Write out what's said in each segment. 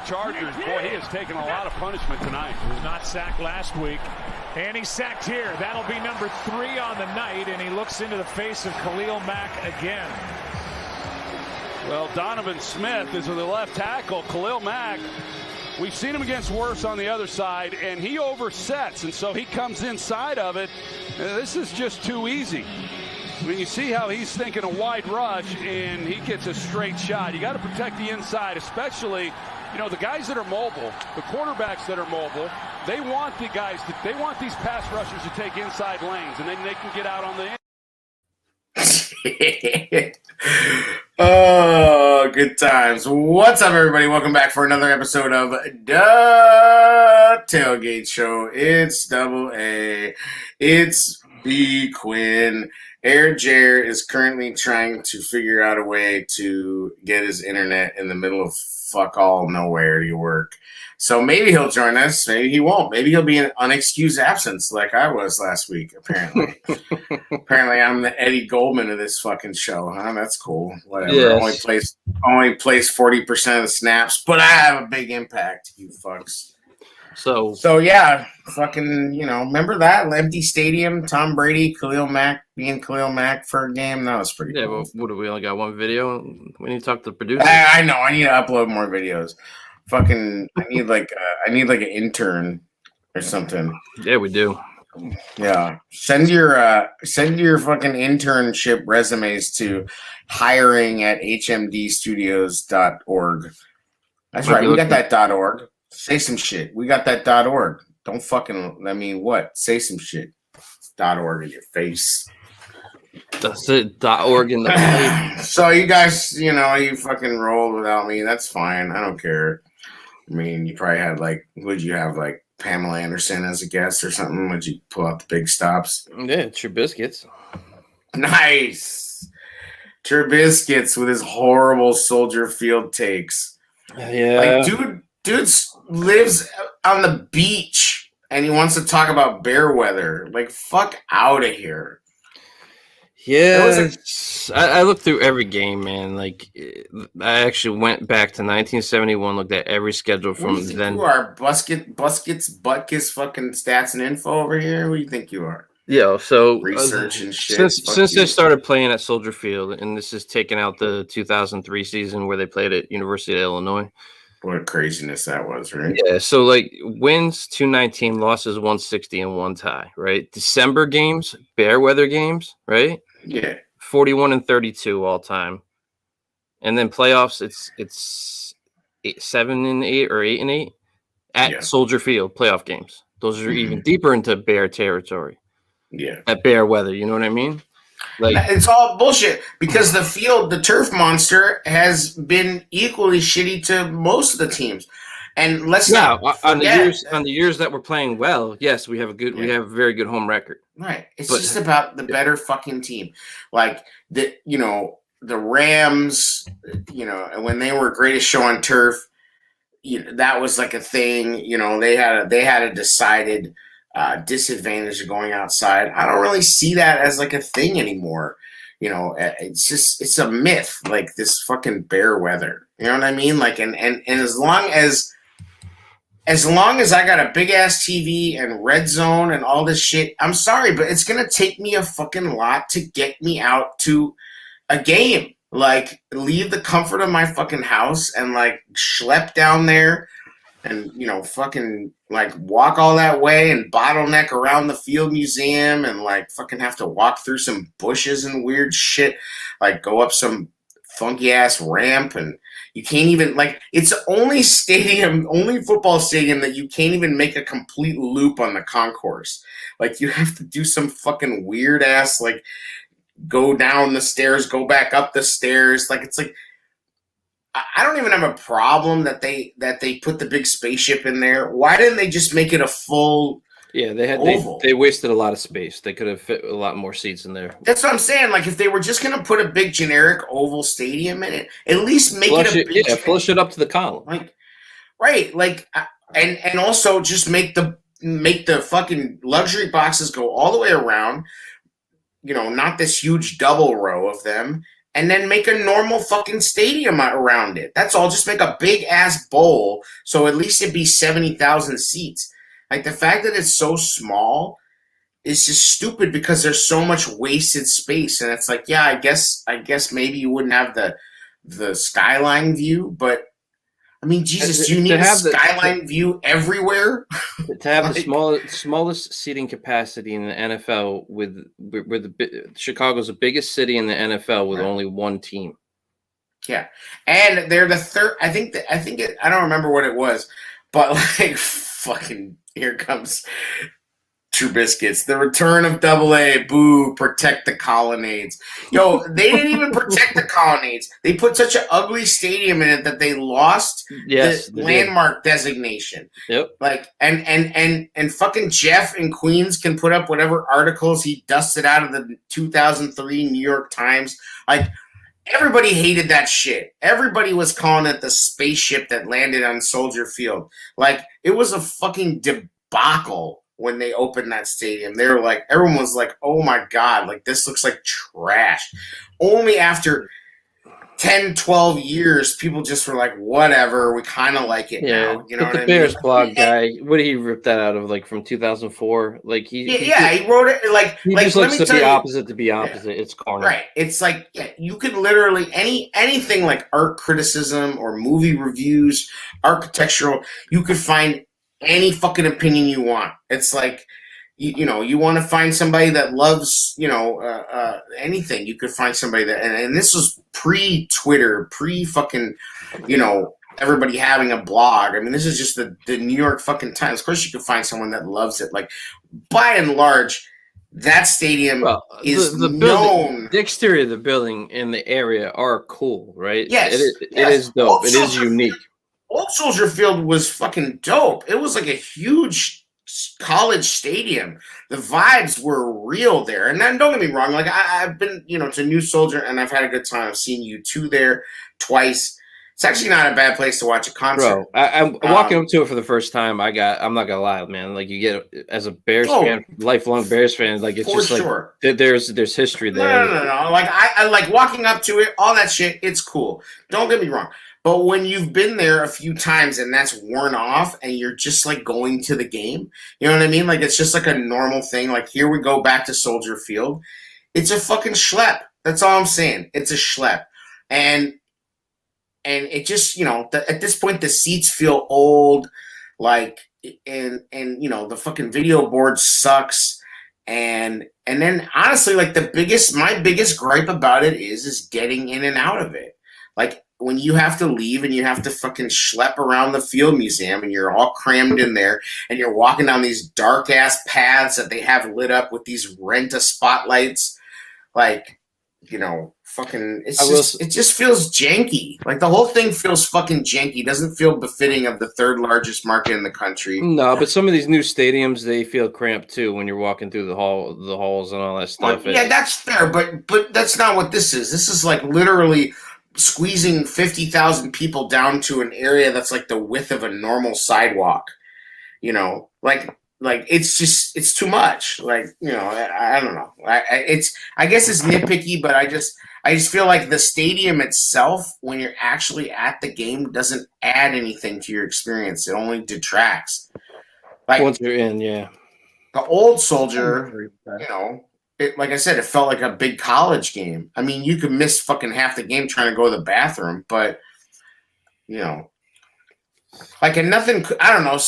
Chargers, boy, he has taken a lot of punishment tonight. He was not sacked last week. And he's sacked here. That'll be number 3 on the night, and he looks into the face of Khalil Mack again. Well, Donovan Smith is the left tackle. Khalil Mack, we've seen him against worse on the other side, and he oversets, and so he comes inside of it. This is just too easy. I mean, you see how he's thinking a wide rush, and he gets a straight shot. You got to protect the inside, especially, you know, the guys that are mobile, the quarterbacks that are mobile. They want these pass rushers to take inside lanes, and then they can get out on the end. Oh, good times. What's up, everybody? Welcome back for another episode of The Tailgate Show. It's Double A. It's B. Quinn. Air Jer is currently trying to figure out a way to get his internet in the middle of fuck all nowhere to work. So maybe he'll join us. Maybe he won't. Maybe he'll be an unexcused absence like I was last week, apparently. Apparently I'm the Eddie Goldman of this fucking show, huh? That's cool. Whatever. Yes. Only plays 40% of the snaps, but I have a big impact, you fucks. So yeah, fucking, you know, remember that empty stadium, Tom Brady, Khalil Mack being Khalil Mack for a game? That was pretty cool. But what do we only got one video? We need to talk to the producer. I know. I need to upload more videos. Fucking, I need like an intern or something. Yeah, we do. Yeah, send your fucking internship resumes to hiring@hmdstudios.org. That's right. We got that .org. Say some shit. We got that .org. Don't fucking. I mean, what? Say some shit. .org in your face. That's it. .org in the face. So you guys, you know, you fucking rolled without me. That's fine. I don't care. I mean, you probably had would you have Pamela Anderson as a guest or something? Would you pull out the big stops? Yeah, Trubiscuits. Nice. Trubiscuits with his horrible Soldier Field takes. Yeah. Dude lives on the beach and he wants to talk about bear weather. Fuck out of here. Yeah, I looked through every game, man. I actually went back to 1971, looked at every schedule from then. You are Butkus fucking stats and info over here? What do you think you are? Yeah, so research and shit. Since they started playing at Soldier Field, and this is taking out the 2003 season where they played at University of Illinois. What craziness that was, right? Yeah, so wins 219, losses 160, and 1 tie, right? December games, bear weather games, right? Yeah, 41 and 32 all time, and then playoffs. It's 7 and 8 or 8 and 8 at Soldier Field playoff games. Those are even deeper into bear territory. Yeah, at bear weather. You know what I mean? It's all bullshit because the turf monster has been equally shitty to most of the teams. And let's not on the years that we're playing well, yes, we have a very good home record. Right. It's just about the better fucking team. The Rams, and when they were greatest show on turf, that was a thing. They had a decided disadvantage of going outside. I don't really see that as a thing anymore. It's a myth, this fucking bear weather. You know what I mean? And as long as I got a big ass TV and red zone and all this shit, I'm sorry, but it's gonna take me a fucking lot to get me out to a game. Leave the comfort of my fucking house and schlep down there and fucking walk all that way and bottleneck around the Field Museum and fucking have to walk through some bushes and weird shit, go up some funky ass ramp, and you can't even it's the only football stadium that you can't even make a complete loop on the concourse. You have to do some fucking weird ass go down the stairs, go back up the stairs. I don't even have a problem that they put the big spaceship in there. Why didn't they just make it a full? Yeah, they wasted a lot of space. They could have fit a lot more seats in there. That's what I'm saying. If they were just gonna put a big generic oval stadium in it, at least make flush it up to the column. And also just make the fucking luxury boxes go all the way around. Not this huge double row of them. and then make a normal fucking stadium around it. That's all. Just make a big ass bowl, so at least it'd be 70,000 seats. Like, the fact that it's so small is just stupid because there's so much wasted space, and it's like, yeah, I guess maybe you wouldn't have the skyline view, but I mean, Jesus, do you need a skyline view everywhere? To have the smallest seating capacity in the NFL, with Chicago's the biggest city in the NFL with only one team. Yeah, and they're the third. I don't remember what it was, but like, fucking, here comes Trubiscuits, the return of AA. Boo! Protect the colonnades. Yo, they didn't even protect the colonnades. They put such an ugly stadium in it that they lost the landmark designation. Yep. Like, and fucking Jeff in Queens can put up whatever articles he dusted out of the 2003 New York Times. Like, everybody hated that shit. Everybody was calling it the spaceship that landed on Soldier Field. Like, it was a fucking debacle. When they opened that stadium, they were like, everyone was like, oh my God, like, this looks like trash. Only after 10, 12 years, people just were like, whatever, we kind of like it now. You know what I mean? The Bears blog guy, what did he rip that out of, like, from 2004? Like, he wrote it like, he just likes to be opposite to be opposite. Yeah. It's corny. Right. It's like, yeah, you could literally, anything like art criticism or movie reviews, architectural, you could find any fucking opinion you want. It's like, you know, you want to find somebody that loves, you know, anything. You could find somebody that, and this was pre-Twitter, pre-fucking, you know, everybody having a blog. I mean, this is just the New York fucking Times. Of course you could find someone that loves it. Like, by and large, that stadium is the known. The exterior of the building and the area are cool, right? Yes. It is dope. It is unique. Old Soldier Field was fucking dope. It was like a huge college stadium. The vibes were real there. And then, don't get me wrong, like, I've been, you know, to New Soldier, and I've had a good time. I've seen U2 there twice. It's actually not a bad place to watch a concert. Bro, I'm walking up to it for the first time. I'm not gonna lie, man. Like, you get, as a Bears fan, lifelong Bears fan, like, it's just sure. Like there's history there. No. Like, I like walking up to it, all that shit. It's cool. Don't get me wrong. But when you've been there a few times and that's worn off and you're just like going to the game, you know what I mean? Like, it's just like a normal thing. Like, here we go back to Soldier Field. It's a fucking schlep. That's all I'm saying. It's a schlep. And it just, you know, at this point, the seats feel old. Like, and you know, the fucking video board sucks. And then, honestly, like, my biggest gripe about it is getting in and out of it. Like, when you have to leave and you have to fucking schlep around the Field Museum and you're all crammed in there and you're walking down these dark ass paths that they have lit up with these Renta spotlights, like, you know, fucking, it just feels janky. Like, the whole thing feels fucking janky. It doesn't feel befitting of the third largest market in the country. No, but some of these new stadiums, they feel cramped too when you're walking through the halls and all that stuff. Yeah, that's fair, but that's not what this is. This is like literally squeezing 50,000 people down to an area that's like the width of a normal sidewalk. You know, like it's too much. Like, you know, I don't know. I guess it's nitpicky, but I just feel like the stadium itself, when you're actually at the game, doesn't add anything to your experience. It only detracts. Like, once you're in, yeah. The Old Soldier, you know, like I said, it felt like a big college game. I mean, you could miss fucking half the game trying to go to the bathroom, but, you know, like, and nothing, I don't know,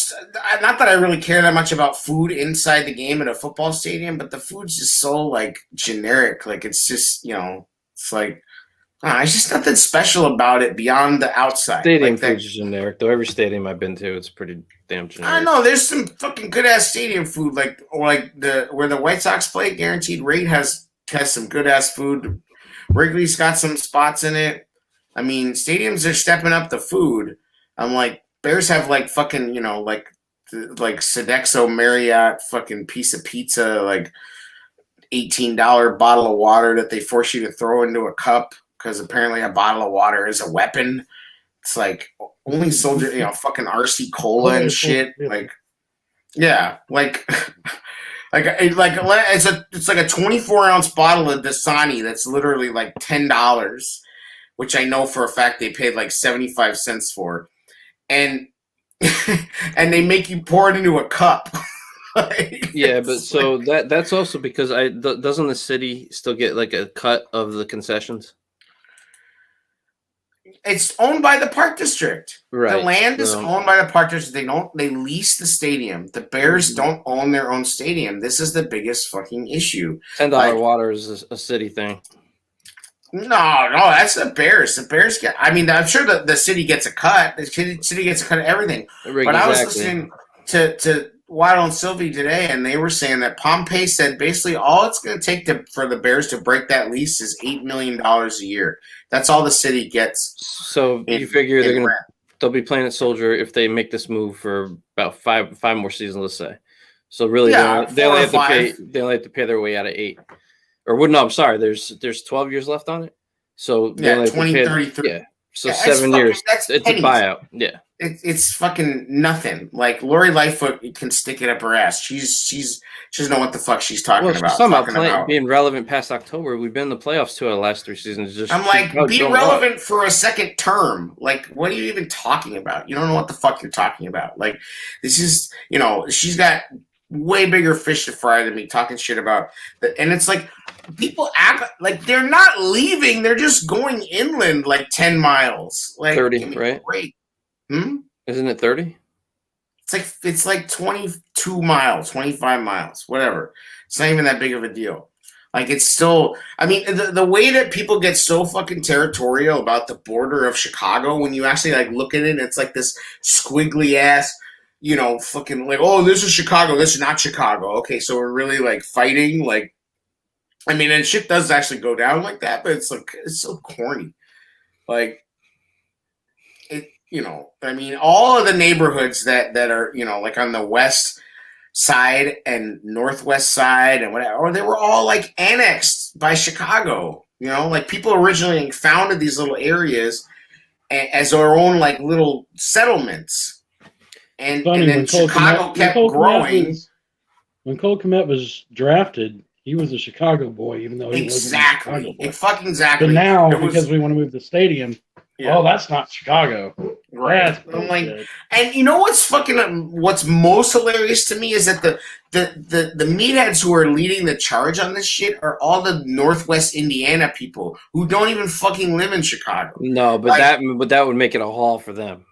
not that I really care that much about food inside the game at a football stadium, but the food's just so, like, generic. Like, it's just, you know, it's like, it's just nothing special about it beyond the outside. Stadium like food's generic, though. Every stadium I've been to, it's pretty damn generic. I know, there's some fucking good-ass stadium food, like where the White Sox play, Guaranteed Rate has some good-ass food. Wrigley's got some spots in it. I mean, stadiums are stepping up the food. I'm like, Bears have, like, fucking, you know, like Sodexo Marriott fucking piece of pizza, like $18 bottle of water that they force you to throw into a cup because apparently a bottle of water is a weapon. It's like only Soldier, you know, fucking RC Cola and shit. Like, yeah, like It's like a 24-ounce bottle of Dasani that's literally like $10, which I know for a fact they paid like 75 cents for, and and they make you pour it into a cup. Yeah, but so that's also because doesn't the city still get like a cut of the concessions? It's owned by the Park District. Right. The land is owned by the Park District. They lease the stadium. The Bears don't own their own stadium. This is the biggest fucking issue. $10 water is a city thing. No, that's the Bears. The Bears get. I mean, I'm sure that the city gets a cut. The city gets a cut of everything. Exactly. But I was listening to Waddle and Sylvie today, and they were saying that Pompey said basically all it's going to take for the Bears to break that lease is $8 million a year. That's all the city gets. So you figure they'll be playing at Soldier if they make this move for about five more seasons, let's say. So really, they only have to pay their way out of 8. Or no, I'm sorry. There's 12 years left on it. So 2033. Yeah. So 7 years. It's a buyout. Yeah. It's fucking nothing. Like Lori Lightfoot can stick it up her ass. She doesn't know what the fuck she's talking about. Somehow being relevant past October. We've been in the playoffs 2 of the last 3 seasons. I'm like, be relevant for a second term. Like, what are you even talking about? You don't know what the fuck you're talking about. Like, this is, she's got way bigger fish to fry than me talking shit about. And it's like, people act like they're not leaving. They're just going inland like 10 miles. Like 30, right? Great. Isn't it 30? It's like 22 miles, 25 miles, whatever. It's not even that big of a deal. Like, it's still, I mean, the way that people get so fucking territorial about the border of Chicago, when you actually like look at it, it's like this squiggly ass, fucking like, oh, this is Chicago, this is not Chicago. Okay, so we're really like fighting, like, I mean, and shit does actually go down like that, but it's like, it's so corny. Like, I mean, all of the neighborhoods that are, like on the west side and northwest side and whatever, or they were all like annexed by Chicago. Like people originally founded these little areas as their own like little settlements, and then Chicago kept growing. When Cole Kmet was drafted, he was a Chicago boy, even though he wasn't a Chicago boy. Fucking exactly. But now, because we want to move the stadium. Yeah. Oh, that's not Chicago. Right. I'm like, and you know what's most hilarious to me is that the meatheads who are leading the charge on this shit are all the Northwest Indiana people who don't even fucking live in Chicago. No, but that would make it a haul for them.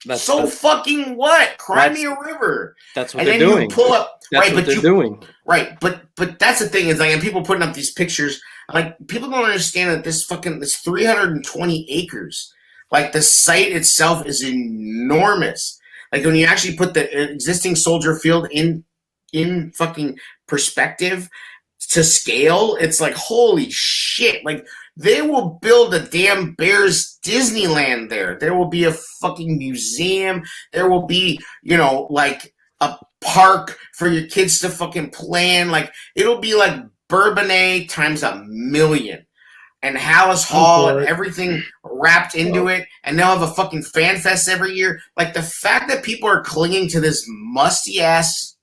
Fucking what? Cry me a river. That's what they're doing. You pull up, that's what they're doing. Right, but that's the thing is like, and people putting up these pictures. Like, people don't understand that this 320 acres. Like, the site itself is enormous. Like, when you actually put the existing Soldier Field in fucking perspective to scale, it's like, holy shit. Like, they will build a damn Bears Disneyland there. There will be a fucking museum. There will be, like a park for your kids to fucking plan. Like, it'll be like Bourbonnais times 1,000,000, and Hallis Hall and everything wrapped into it, and they'll have a fucking fan fest every year. Like, the fact that people are clinging to this musty ass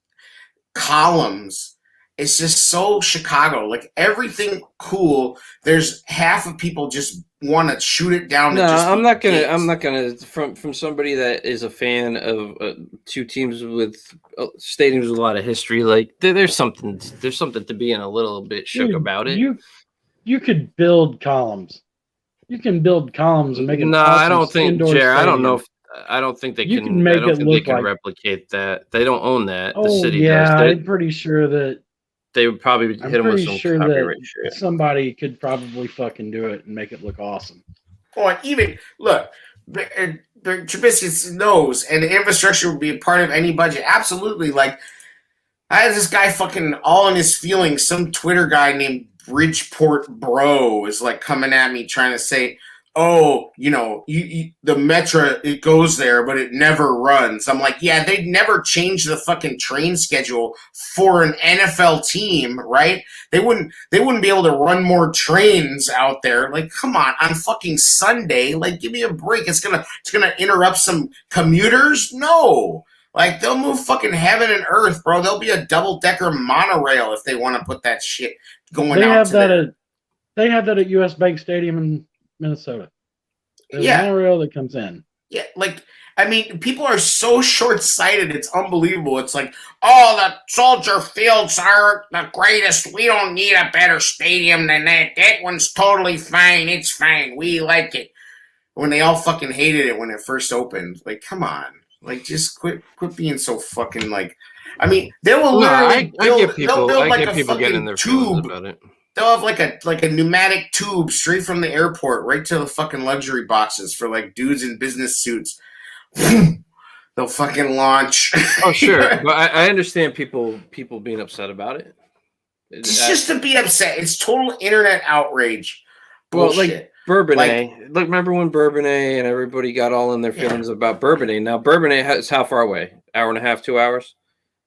columns is just so Chicago. Like, everything cool, there's half of people just want to shoot it down. No, I'm not gonna. From somebody that is a fan of 2 teams with stadiums with a lot of history, like there's something to being a little bit shook about it. You could build columns. You can build columns and make it. No, I don't think, Jared. I don't know if. I don't think they can. Can make it look like replicate that. They don't own that. Oh, the city does. Does. I'm pretty sure that. They would probably hit them with some copyright shit. Somebody could probably fucking do it and make it look awesome. Oh, and even look, Trubisky knows, and the infrastructure would be a part of any budget. Absolutely. Like, I had this guy fucking all in his feelings. Some Twitter guy named Bridgeport Bro is like coming at me trying to say, oh, the Metro, it goes there, but it never runs. I'm like, yeah, they'd never change the fucking train schedule for an NFL team, right? They wouldn't be able to run more trains out there. Like, come on fucking Sunday, like, give me a break. It's gonna interrupt some commuters? No. Like, they'll move fucking heaven and earth, bro. There'll be a double-decker monorail if they want to put that shit going out to there. They have that at US Bank Stadium in Minnesota. There's a monorail that comes in. Yeah, like, I mean, people are so short-sighted. It's unbelievable. It's like, oh, the Soldier Fields are the greatest. We don't need a better stadium than that. That one's totally fine. It's fine. We like it. When they all fucking hated it when it first opened. Like, come on. Like, just quit being so fucking, like... I mean, they will literally build like a fucking tube. About it. They'll have like a pneumatic tube straight from the airport right to the fucking luxury boxes for, like, dudes in business suits. They'll fucking launch. Oh, sure. But I understand people being upset about it. It's just to be upset. It's total internet outrage. Bullshit. Well, like Bourbonnais. Look, remember when Bourbonnais and everybody got all in their feelings about Bourbonnais? Now, Bourbonnais is how far away? Hour and a half, 2 hours?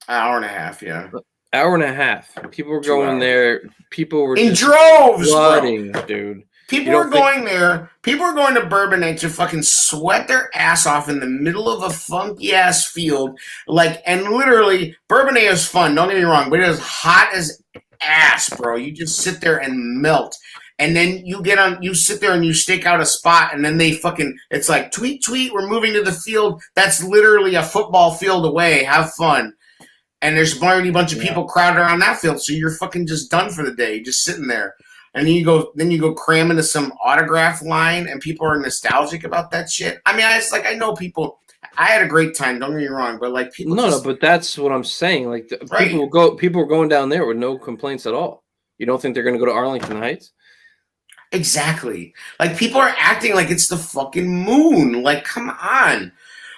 Hour and a half, yeah. Hour and a half. People were going there. People were in droves, flooding, dude. People are going there. People are going to Bourbonnais to fucking sweat their ass off in the middle of a funky ass field. Like, and literally, Bourbonnais is fun. Don't get me wrong, but it is hot as ass, bro. You just sit there and melt. And then you sit there and you stake out a spot, and then they fucking, it's like, tweet, we're moving to the field. That's literally a football field away. Have fun. And there's already a bunch of people crowded around that field, so you're fucking just done for the day. You're just sitting there. And then you go cram into some autograph line, and people are nostalgic about that shit. I mean, I know people. I had a great time. Don't get me wrong, but like people. No, but that's what I'm saying. Like people are going down there with no complaints at all. You don't think they're going to go to Arlington Heights? Exactly. Like, people are acting like it's the fucking moon. Like, come on.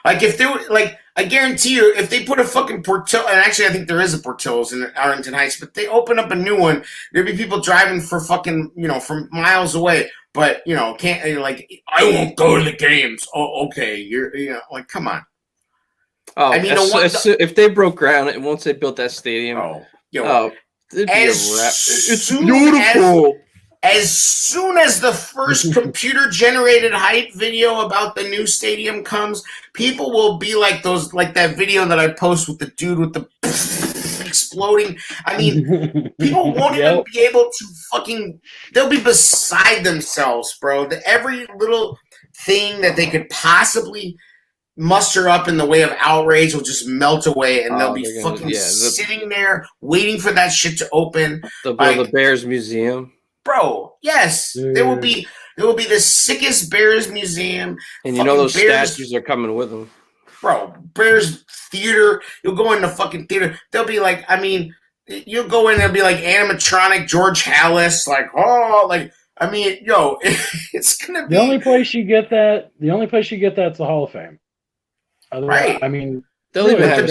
Like, if they were like. I guarantee you, if they put a fucking Portillo, and actually I think there is a Portillo's in Arlington Heights, but they open up a new one, there'd be people driving for fucking, from miles away, but, can't, like, I won't go to the games. Oh, okay. You're like, come on. Oh, I mean, if they broke ground, and once they built that stadium, it'd be a wrap. It's beautiful. As soon as the first computer-generated hype video about the new stadium comes, people will be like that video that I post with the dude with the exploding. I mean, people won't even be able to fucking. They'll be beside themselves, bro. Every little thing that they could possibly muster up in the way of outrage will just melt away, and they'll be sitting there waiting for that shit to open. They'll build the Bears Museum. Bro, yes, there will be the sickest Bears museum, and those statues are coming with them. Bro, Bears theater. You'll go in the fucking theater. They'll be like, I mean, you'll go in and be like animatronic George Halas, like, oh, like, I mean, it's gonna be the only place you get that. The only place you get that's the Hall of Fame. Otherwise, right? I mean, they'll even have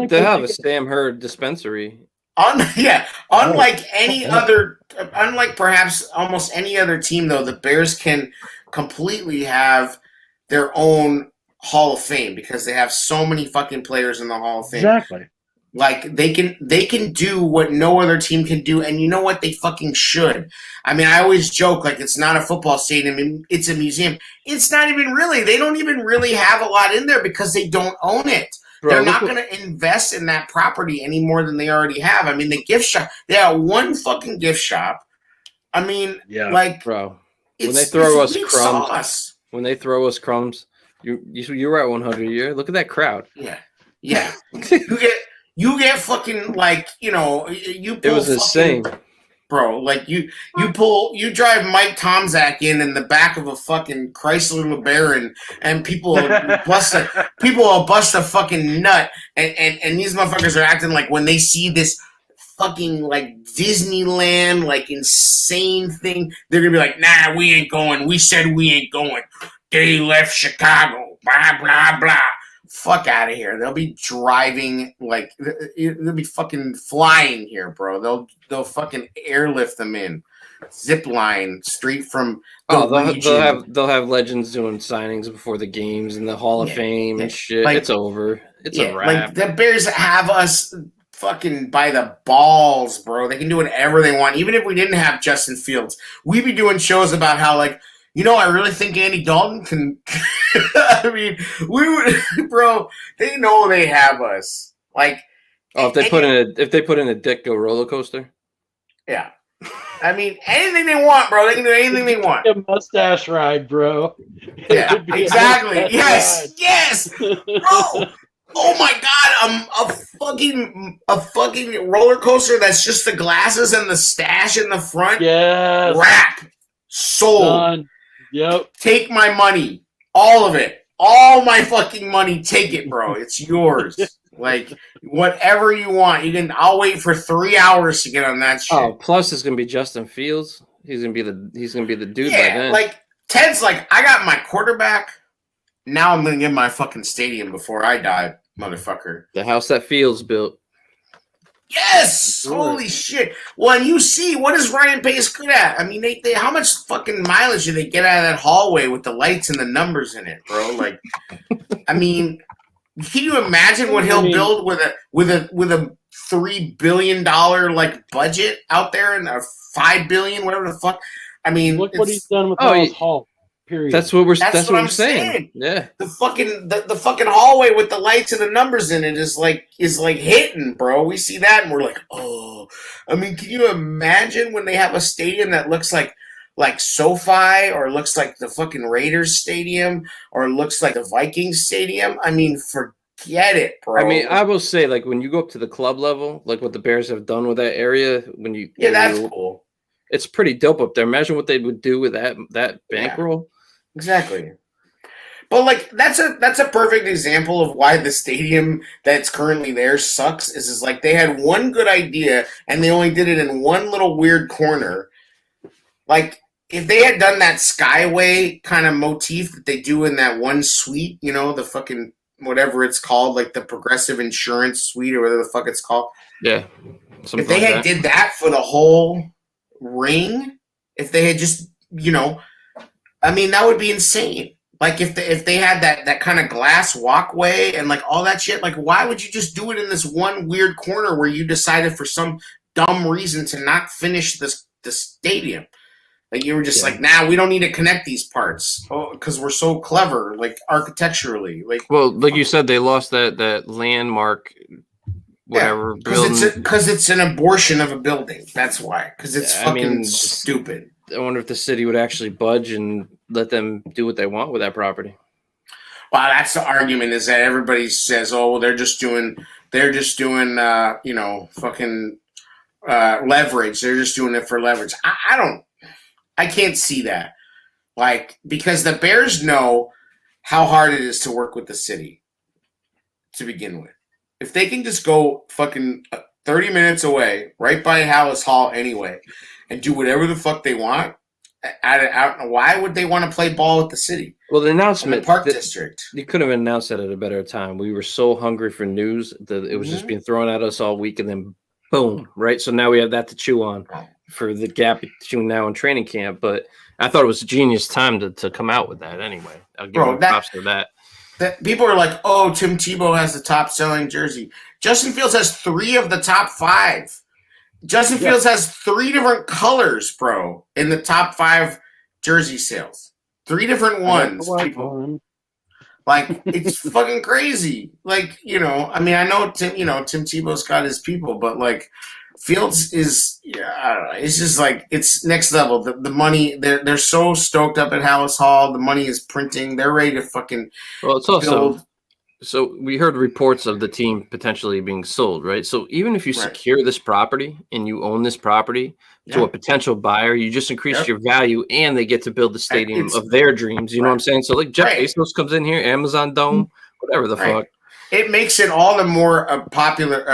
they'll have a Sam Hurd dispensary. Unlike perhaps almost any other team, though, the Bears can completely have their own Hall of Fame because they have so many fucking players in the Hall of Fame. Exactly. Like, they can do what no other team can do, and you know what? They fucking should. I mean, I always joke, like, it's not a football stadium, it's a museum. It's not even really. They don't even really have a lot in there because they don't own it. Bro, they're not going to invest in that property any more than they already have. I mean, the gift shop, they have one fucking gift shop. I mean, like, bro, when they throw us crumbs, you were at 100 a year. Look at that crowd. Yeah. you get fucking, like, you pull. It was insane. Bro, like, you drive Mike Tomczak in the back of a fucking Chrysler LeBaron, and people will bust a fucking nut, and these motherfuckers are acting like when they see this fucking, like, Disneyland, like, insane thing, they're gonna be like, nah, we ain't going. We said we ain't going. They left Chicago. Blah blah blah. Fuck out of here. They'll be driving, like, they'll be fucking flying here, bro. They'll fucking airlift them in. Zip line straight from they'll have legends doing signings before the games in the Hall of Fame and shit. Like, it's over. It's a wrap. Like, the Bears have us fucking by the balls, bro. They can do whatever they want. Even if we didn't have Justin Fields, we'd be doing shows about how, like, You know, I really think Andy Dalton can. I mean, we would, bro. They know they have us. Like, if they put in a Ditko roller coaster. Yeah, I mean, anything they want, bro. They can do anything they want. A mustache ride, bro. Yeah, exactly. Yes, bro. Oh my god, a fucking roller coaster that's just the glasses and the stash in the front. Yes. Wrap. Sold. Done. Yep. Take my money. All of it. All my fucking money. Take it, bro. It's yours. Like, whatever you want. I'll wait for 3 hours to get on that shit. Oh, plus it's gonna be Justin Fields. He's gonna be the dude by then. Like Ted's like, I got my quarterback. Now I'm gonna get my fucking stadium before I die, motherfucker. The house that Fields built. Yes! Holy shit. Well, and you see, what is Ryan Pace good at? I mean, they how much fucking mileage do they get out of that hallway with the lights and the numbers in it, bro? Like, I mean, can you imagine what he'll build with a $3 billion like budget out there and a $5 billion, whatever the fuck? I mean, look what he's done with Halas Hall. Period. That's what I'm saying. Yeah. The fucking hallway with the lights and the numbers in it is like hitting, bro. We see that and we're like, oh. I mean, can you imagine when they have a stadium that looks like SoFi or looks like the fucking Raiders stadium or looks like the Vikings stadium? I mean, forget it, bro. I mean, I will say, like, when you go up to the club level, like what the Bears have done with that area, that's cool. It's pretty dope up there. Imagine what they would do with that bankroll. Yeah. Exactly. But like that's a perfect example of why the stadium that's currently there sucks is like they had one good idea and they only did it in one little weird corner. Like if they had done that Skyway kind of motif that they do in that one suite, you know, the fucking whatever it's called, like the Progressive Insurance Suite or whatever the fuck it's called. Yeah. If they had did that for the whole ring, if they had just, you know, I mean, that would be insane. Like if they had that kind of glass walkway and like all that shit, like why would you just do it in this one weird corner where you decided for some dumb reason to not finish the stadium? Like you were just like, nah, we don't need to connect these parts because we're so clever, like architecturally. Like, well, like you said, they lost that landmark, whatever building because it's an abortion of a building. That's why, because it's fucking stupid. I wonder if the city would actually budge and let them do what they want with that property. Well, that's the argument is that everybody says, oh, well, they're just doing, you know, fucking leverage. They're just doing it for leverage. I can't see that. Like, because the Bears know how hard it is to work with the city to begin with. If they can just go fucking 30 minutes away, right by Halas Hall anyway, and do whatever the fuck they want, why would they want to play ball with the city? Well, the announcement, the Park District. You could have announced that at a better time. We were so hungry for news that it was just being thrown at us all week, and then boom, right? So now we have that to chew on for the gap between now and training camp. But I thought it was a genius time to come out with that anyway. I'll give you props for that. People are like, oh, Tim Tebow has the top selling jersey. Justin Fields has 3 of the top 5. Justin Fields has 3 different colors, bro, in the top 5 jersey sales. 3 different ones, people. Like, it's fucking crazy. Like, you know, I mean, I know Tim Tebow's got his people, but like Fields is, I don't know, it's just like, it's next level. The money, they're so stoked up at Halas Hall. The money is printing. They're ready to fucking it's also, so we heard reports of the team potentially being sold, right? So even if you secure this property and you own this property to a potential buyer, you just increase your value and they get to build the stadium of their dreams. You know what I'm saying? So like Jeff Bezos comes in here, Amazon Dome, whatever the fuck. It makes it all the more popular,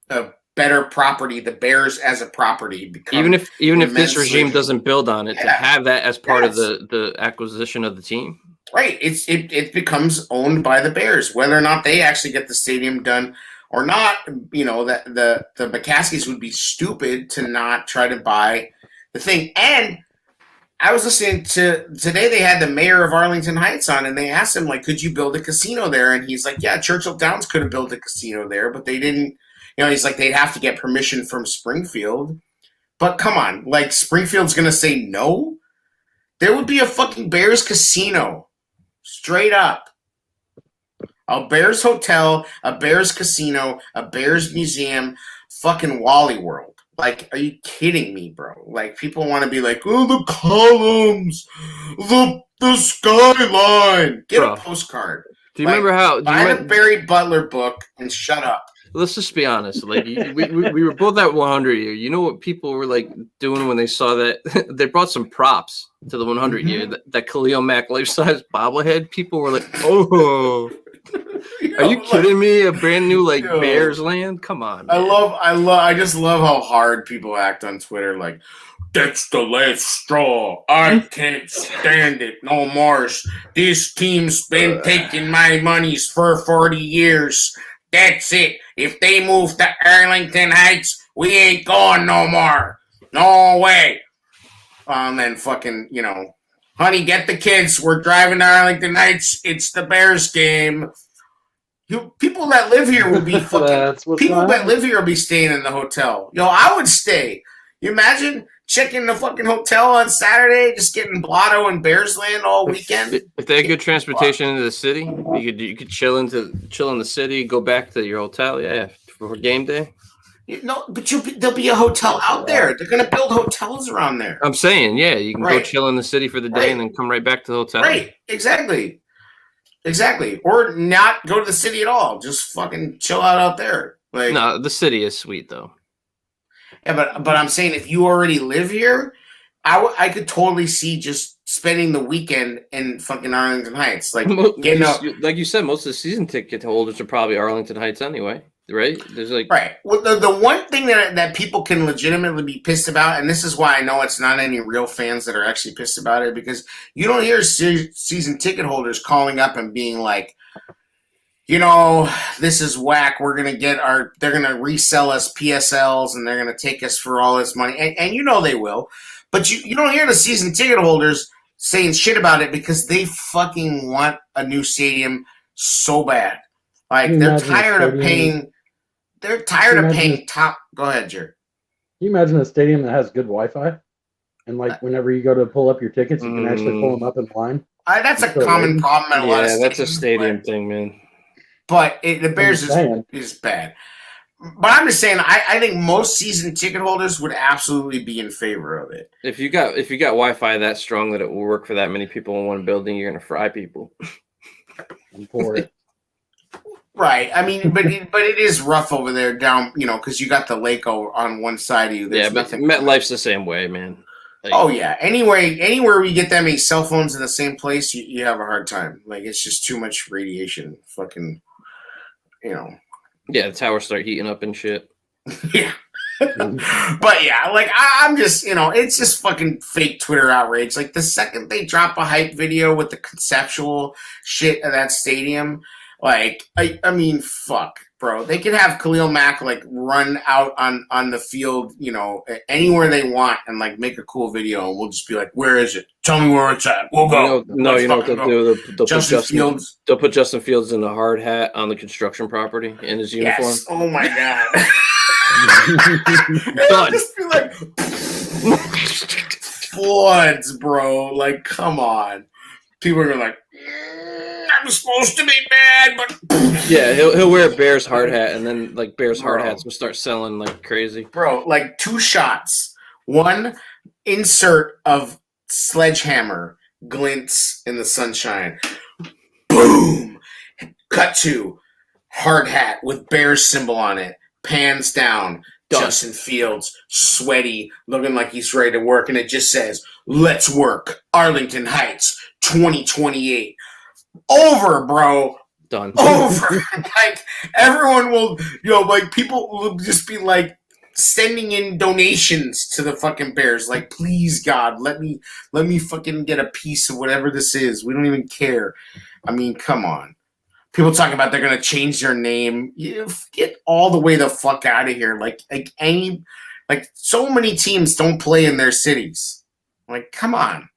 a better property. The Bears as a property, even if this regime doesn't build on it, to have that as part of the acquisition of the team. Right. It becomes owned by the Bears, whether or not they actually get the stadium done or not. You know, that the McCaskies would be stupid to not try to buy the thing. And I was listening to today, they had the mayor of Arlington Heights on, and they asked him, like, could you build a casino there? And he's like, yeah, Churchill Downs could have built a casino there, but they didn't. You know, he's like, they'd have to get permission from Springfield. But come on, like, Springfield's going to say no? There would be a fucking Bears casino. Straight up. A Bears hotel, a Bears casino, a Bears museum, fucking Wally World. Like, are you kidding me, bro? Like, people want to be like, oh, the columns, the skyline. Get Bro, a postcard. Do you remember how? Buy the Barry Butler book and shut up. Let's just be honest. Like we were both at 100 year. You know what people were like doing when they saw that? They brought some props to the 100 year. That Khalil Mack life-size bobblehead. People were like, "Oh, are you kidding me? A brand new Bears land? Come on!" Man. I just love how hard people act on Twitter. Like, that's the last straw. I can't stand it no more. This team's been taking my monies for 40 years. That's it. If they move to Arlington Heights, we ain't going no more. No way. And then fucking, honey, get the kids. We're driving to Arlington Heights. It's the Bears game. People that live here will be fucking. People that live here will be staying in the hotel. I would stay. You imagine checking the fucking hotel on Saturday, just getting Blotto and Bears land all weekend. If they had good transportation into the city, you could chill in the city, go back to your hotel, for game day. But there'll be a hotel out there. They're gonna build hotels around there. I'm saying, you can go chill in the city for the day and then come right back to the hotel. Right, exactly. Or not go to the city at all. Just fucking chill out there. Like, no, the city is sweet though. Yeah, but I'm saying if you already live here, I could totally see just spending the weekend in fucking Arlington Heights. Like, like you said, most of the season ticket holders are probably Arlington Heights anyway, right? There's right. Well, the one thing that people can legitimately be pissed about, and this is why I know it's not any real fans that are actually pissed about it, because you don't hear season ticket holders calling up and being like, this is whack. We're going to they're going to resell us PSLs and they're going to take us for all this money. And they will. But you don't hear the season ticket holders saying shit about it because they fucking want a new stadium so bad. Like, they're tired of paying top. Go ahead, Jared. Can you imagine a stadium that has good Wi-Fi? And whenever you go to pull up your tickets, you can actually pull them up in line. That's a common problem at a lot of stadiums. Yeah, that's a stadium thing, man. But the Bears is bad. But I'm just saying, I think most season ticket holders would absolutely be in favor of it. If you got Wi-Fi that strong that it will work for that many people in one building, you're gonna fry people. I'm for it. Right. I mean, but it is rough over there down, because you got the lake on one side of you. But MetLife's the same way, man. Anywhere we get that many cell phones in the same place, you have a hard time. Like, it's just too much radiation. Fucking. Yeah, the towers start heating up and shit. Yeah. But yeah, I'm just, it's just fucking fake Twitter outrage. Like, the second they drop a hype video with the conceptual shit of that stadium, I mean, fuck, bro. They could have Khalil Mack run out on the field, anywhere they want and make a cool video, and we'll just be like, where is it? Tell me where it's at. We'll go. You know what they'll do? They'll put Justin Fields in a hard hat on the construction property in his uniform. Yes. Oh my god. Done. Just be like floods, bro. Come on. People are like, I'm supposed to be bad, but yeah, he'll wear a Bears hard hat, and then Bears hard hats will start selling like crazy, bro. 2 shots, one insert of Sledgehammer glints in the sunshine. Boom. Cut to hard hat with Bears symbol on it. Pans down. Justin Fields, sweaty, looking like he's ready to work, and it just says, "Let's work. Arlington Heights, 2028." Over, bro. Done. Over. Everyone will, people will just be sending in donations to the fucking Bears. Please, God, let me fucking get a piece of whatever this is. We don't even care. I mean, come on. People talking about they're gonna change their name. Get all the way the fuck out of here. So many teams don't play in their cities. Come on.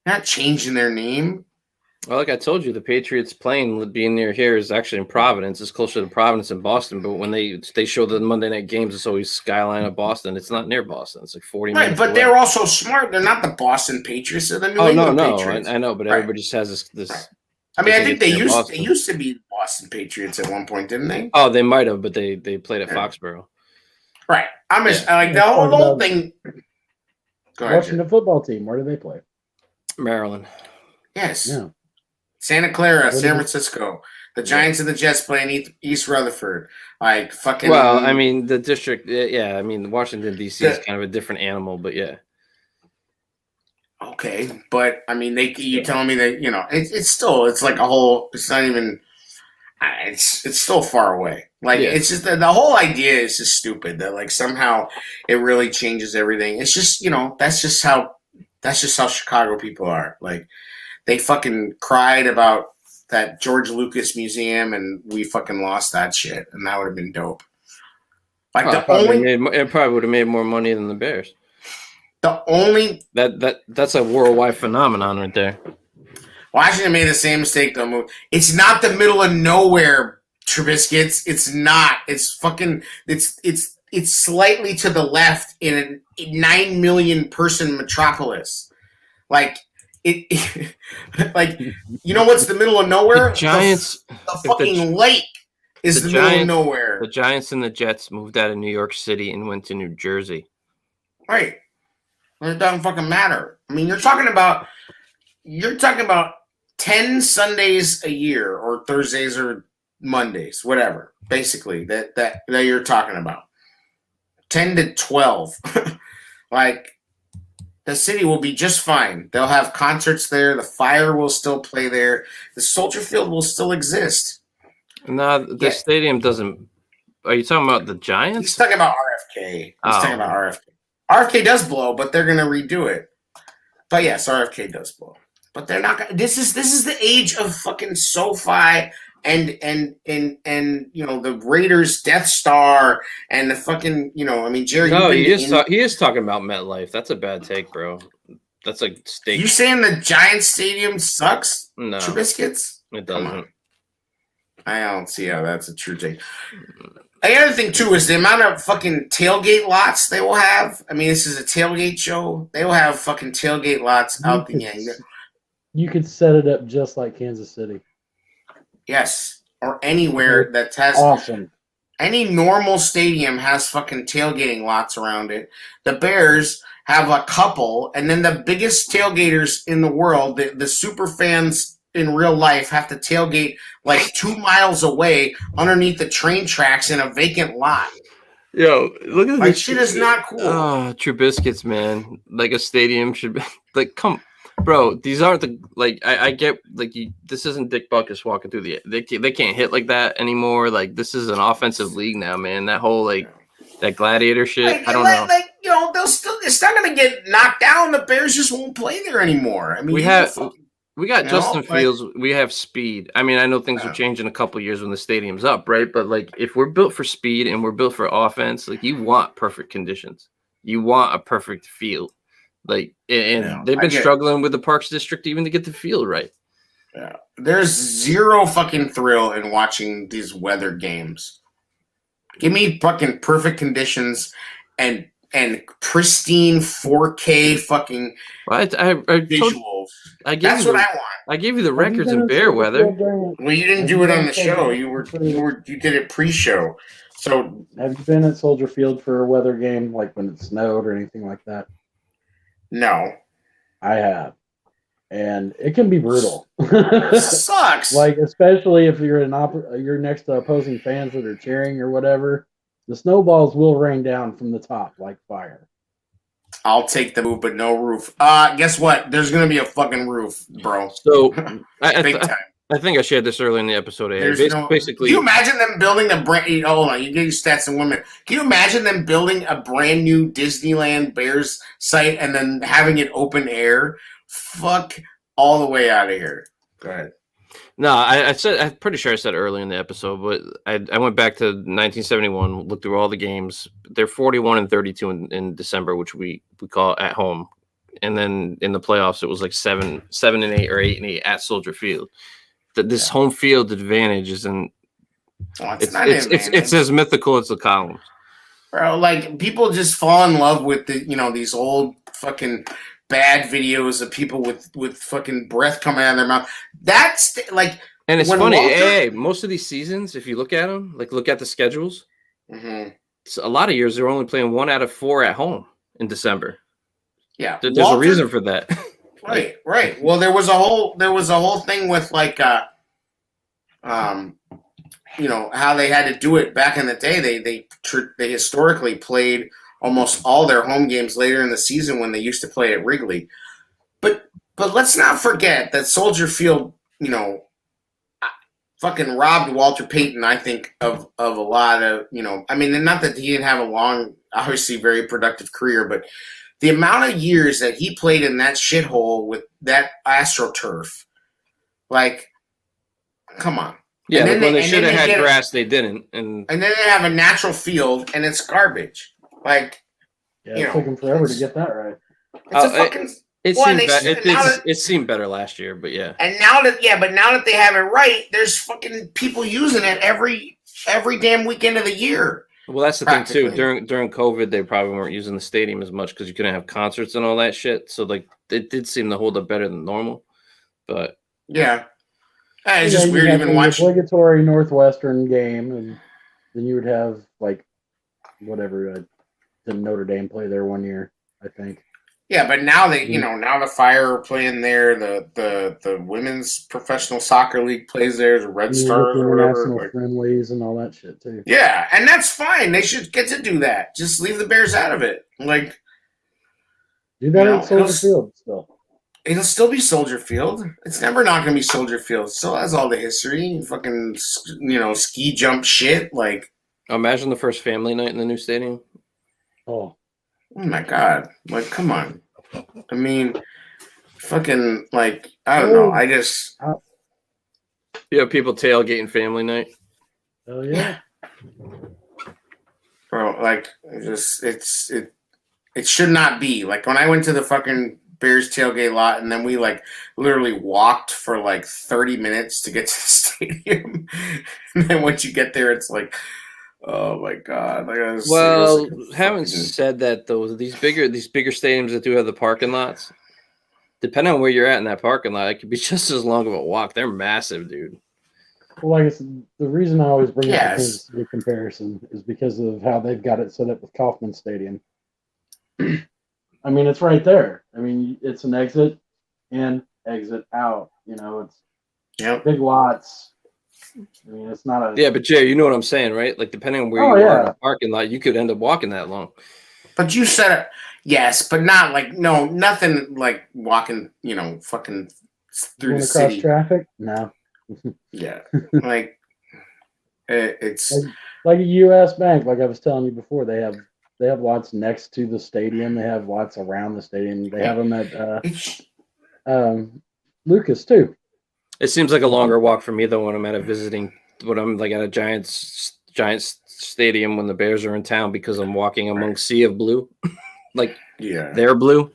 Not changing their name. Well, like I told you, the Patriots plane being near here is actually in Providence. It's closer to Providence than Boston. But when they show the Monday night games, it's always skyline of Boston. It's not near Boston. It's like 40 minutes But away. they're also smart. They're not the Boston Patriots. They're the New England Patriots. I know, but everybody just has this. Right. I mean, I think they used to be Boston Patriots at one point, didn't they? Oh, they might have, but they played at Foxborough. Right. I'm just like the whole thing. Go ahead, Washington football team. Where do they play? Maryland. Yes. Yeah. Santa Clara, San Francisco. The Giants and the Jets play in East Rutherford. Like fucking. Well, I mean, the district. Yeah, I mean, Washington D.C. is kind of a different animal, but yeah. Okay, but I mean, you telling me that it's like a whole. It's not even. It's still far away. Like it's just the whole idea is just stupid. That like somehow it really changes everything. It's just that's just how Chicago people are. Like they fucking cried about that George Lucas museum, and we fucking lost that shit, and that would have been dope. Like it probably would have made more money than the Bears. That's a worldwide phenomenon right there. Washington made the same mistake though. It's not the middle of nowhere, Trubisky. It's not. It's fucking. It's slightly to the left in a 9 million person metropolis. Like it like what's the middle of nowhere? The Giants. The fucking lake is the middle of nowhere. The Giants and the Jets moved out of New York City and went to New Jersey. Right. It doesn't fucking matter. I mean, you're talking about 10 Sundays a year, or Thursdays or Mondays, whatever. Basically, that you're talking about 10 to 12. Like the city will be just fine. They'll have concerts there. The Fire will still play there. The Soldier Field will still exist. No, the stadium doesn't. Are you talking about the Giants? He's talking about RFK. He's talking about RFK. RFK does blow, but they're gonna redo it. But yes, RFK does blow. But they're not gonna. This is the age of fucking SoFi and the Raiders Death Star and the fucking I mean Jerry. No, he is talking about MetLife. That's a bad take, bro. That's a steak. You saying the Giants Stadium sucks? No, Trubisky? It doesn't. I don't see how that's a true take. The other thing, too, is the amount of fucking tailgate lots they will have. I mean, this is a tailgate show. They will have fucking tailgate lots out the gang. You could set it up just like Kansas City. Yes. Or anywhere that has... Awesome. Any normal stadium has fucking tailgating lots around it. The Bears have a couple, and then the biggest tailgaters in the world, the super fans in real life, have to tailgate like 2 miles away underneath the train tracks in a vacant lot. Yo, look at this shit is not cool. Oh, Trubisky's, man. Like a stadium should be like, come, bro. These aren't the I get this isn't Dick Butkus walking through they can't hit like that anymore. Like this is an offensive league now, man. That whole that gladiator shit. I don't know. They'll still. It's not gonna get knocked down. The Bears just won't play there anymore. I mean, we got Justin Fields. We have speed. I mean, I know things will change in a couple of years when the stadium's up, right? But if we're built for speed and we're built for offense, you want perfect conditions. You want a perfect field. They've been struggling with the Parks District even to get the field right. Yeah, there's zero fucking thrill in watching these weather games. Give me fucking perfect conditions and pristine 4K fucking visuals. That's what I want. I gave you the records in bear weather. Well, you didn't do it on the show. You did it pre-show. So have you been at Soldier Field for a weather game, like when it snowed or anything like that? No, I have, and it can be brutal. Sucks. Especially if you're you're next to opposing fans that are cheering or whatever. The snowballs will rain down from the top like fire. I'll take the move, but no roof. Guess what? There's gonna be a fucking roof, bro. So big time. I think I shared this earlier in the episode. Basically, can you imagine them building a brand? Hold on, you get your stats in 1 minute. Can you imagine them building a brand new Disneyland Bears site and then having it open air? Fuck all the way out of here. Go ahead. No, I'm pretty sure I said earlier in the episode, but I went back to 1971, looked through all the games. They're 41-32 in December, which we call at home and then in the playoffs it was like 7-8 or 8-8 at Soldier Field. This home field advantage isn't. It's as mythical as the columns. Bro, like people just fall in love with these old fucking bad videos of people with fucking breath coming out of their mouth. That's like, and it's funny. Hey, most of these seasons, if you look at them, like look at the schedules. A lot of years they're only playing 1 out of 4 at home in December. Yeah, there's a reason for that. Right. Well, there was a whole thing with like, how they had to do it back in the day. They historically played almost all their home games later in the season when they used to play at Wrigley. But let's not forget that Soldier Field, fucking robbed Walter Payton, I think, of a lot of, I mean, not that he didn't have a long, obviously very productive career, but the amount of years that he played in that shithole with that AstroTurf, like, come on. Yeah, when they should have had grass, they didn't. And then they have a natural field, and it's garbage. Like, it took them forever to get that right. It's a fucking... It seemed better last year, but yeah. And now that they have it right, there's fucking people using it every damn weekend of the year. Well, that's the thing too. During COVID, they probably weren't using the stadium as much because you couldn't have concerts and all that shit. So like, it did seem to hold up better than normal. But yeah, it's just weird even watching obligatory Northwestern game, and then you would have like whatever the Notre Dame play there one year, I think. Yeah, but now now the Fire are playing there. The women's professional soccer league plays there. The Red Stars or whatever. National friendlies and all that shit too. Yeah, and that's fine. They should get to do that. Just leave the Bears out of it. Like, do that at Soldier Field still. It'll still be Soldier Field. It's never not going to be Soldier Field. It still has all the history, fucking ski jump shit. Like, imagine the first family night in the new stadium. Oh my God! Like, come on. I mean, fucking, like, I don't know. I just... people tailgating family night. Oh, yeah. Bro, like, it should not be. Like, when I went to the fucking Bears tailgate lot, and then we, like, literally walked for, like, 30 minutes to get to the stadium. And then once you get there, it's like... Oh my God! Having said that, though, these bigger stadiums that do have the parking lots, depending on where you're at in that parking lot, it could be just as long of a walk. They're massive, dude. Well, like the reason I always bring up the Kansas City comparison is because of how they've got it set up with Kauffman Stadium. I mean, it's right there. I mean, it's an exit in, exit out. It's big lots. I mean, it's not a... Yeah, but Jay, you know what I'm saying, right? Like, depending on where you are in the parking lot, you could end up walking that long. But you said it, yes, but not like, no, nothing like walking, fucking through the city. Across traffic? No. Yeah, like, it's... Like a U.S. Bank, like I was telling you before, they have lots next to the stadium. They have lots around the stadium. They have them at Lucas, too. It seems like a longer walk for me though when I'm at a Giants stadium when the Bears are in town because I'm walking among sea of blue, like they're blue.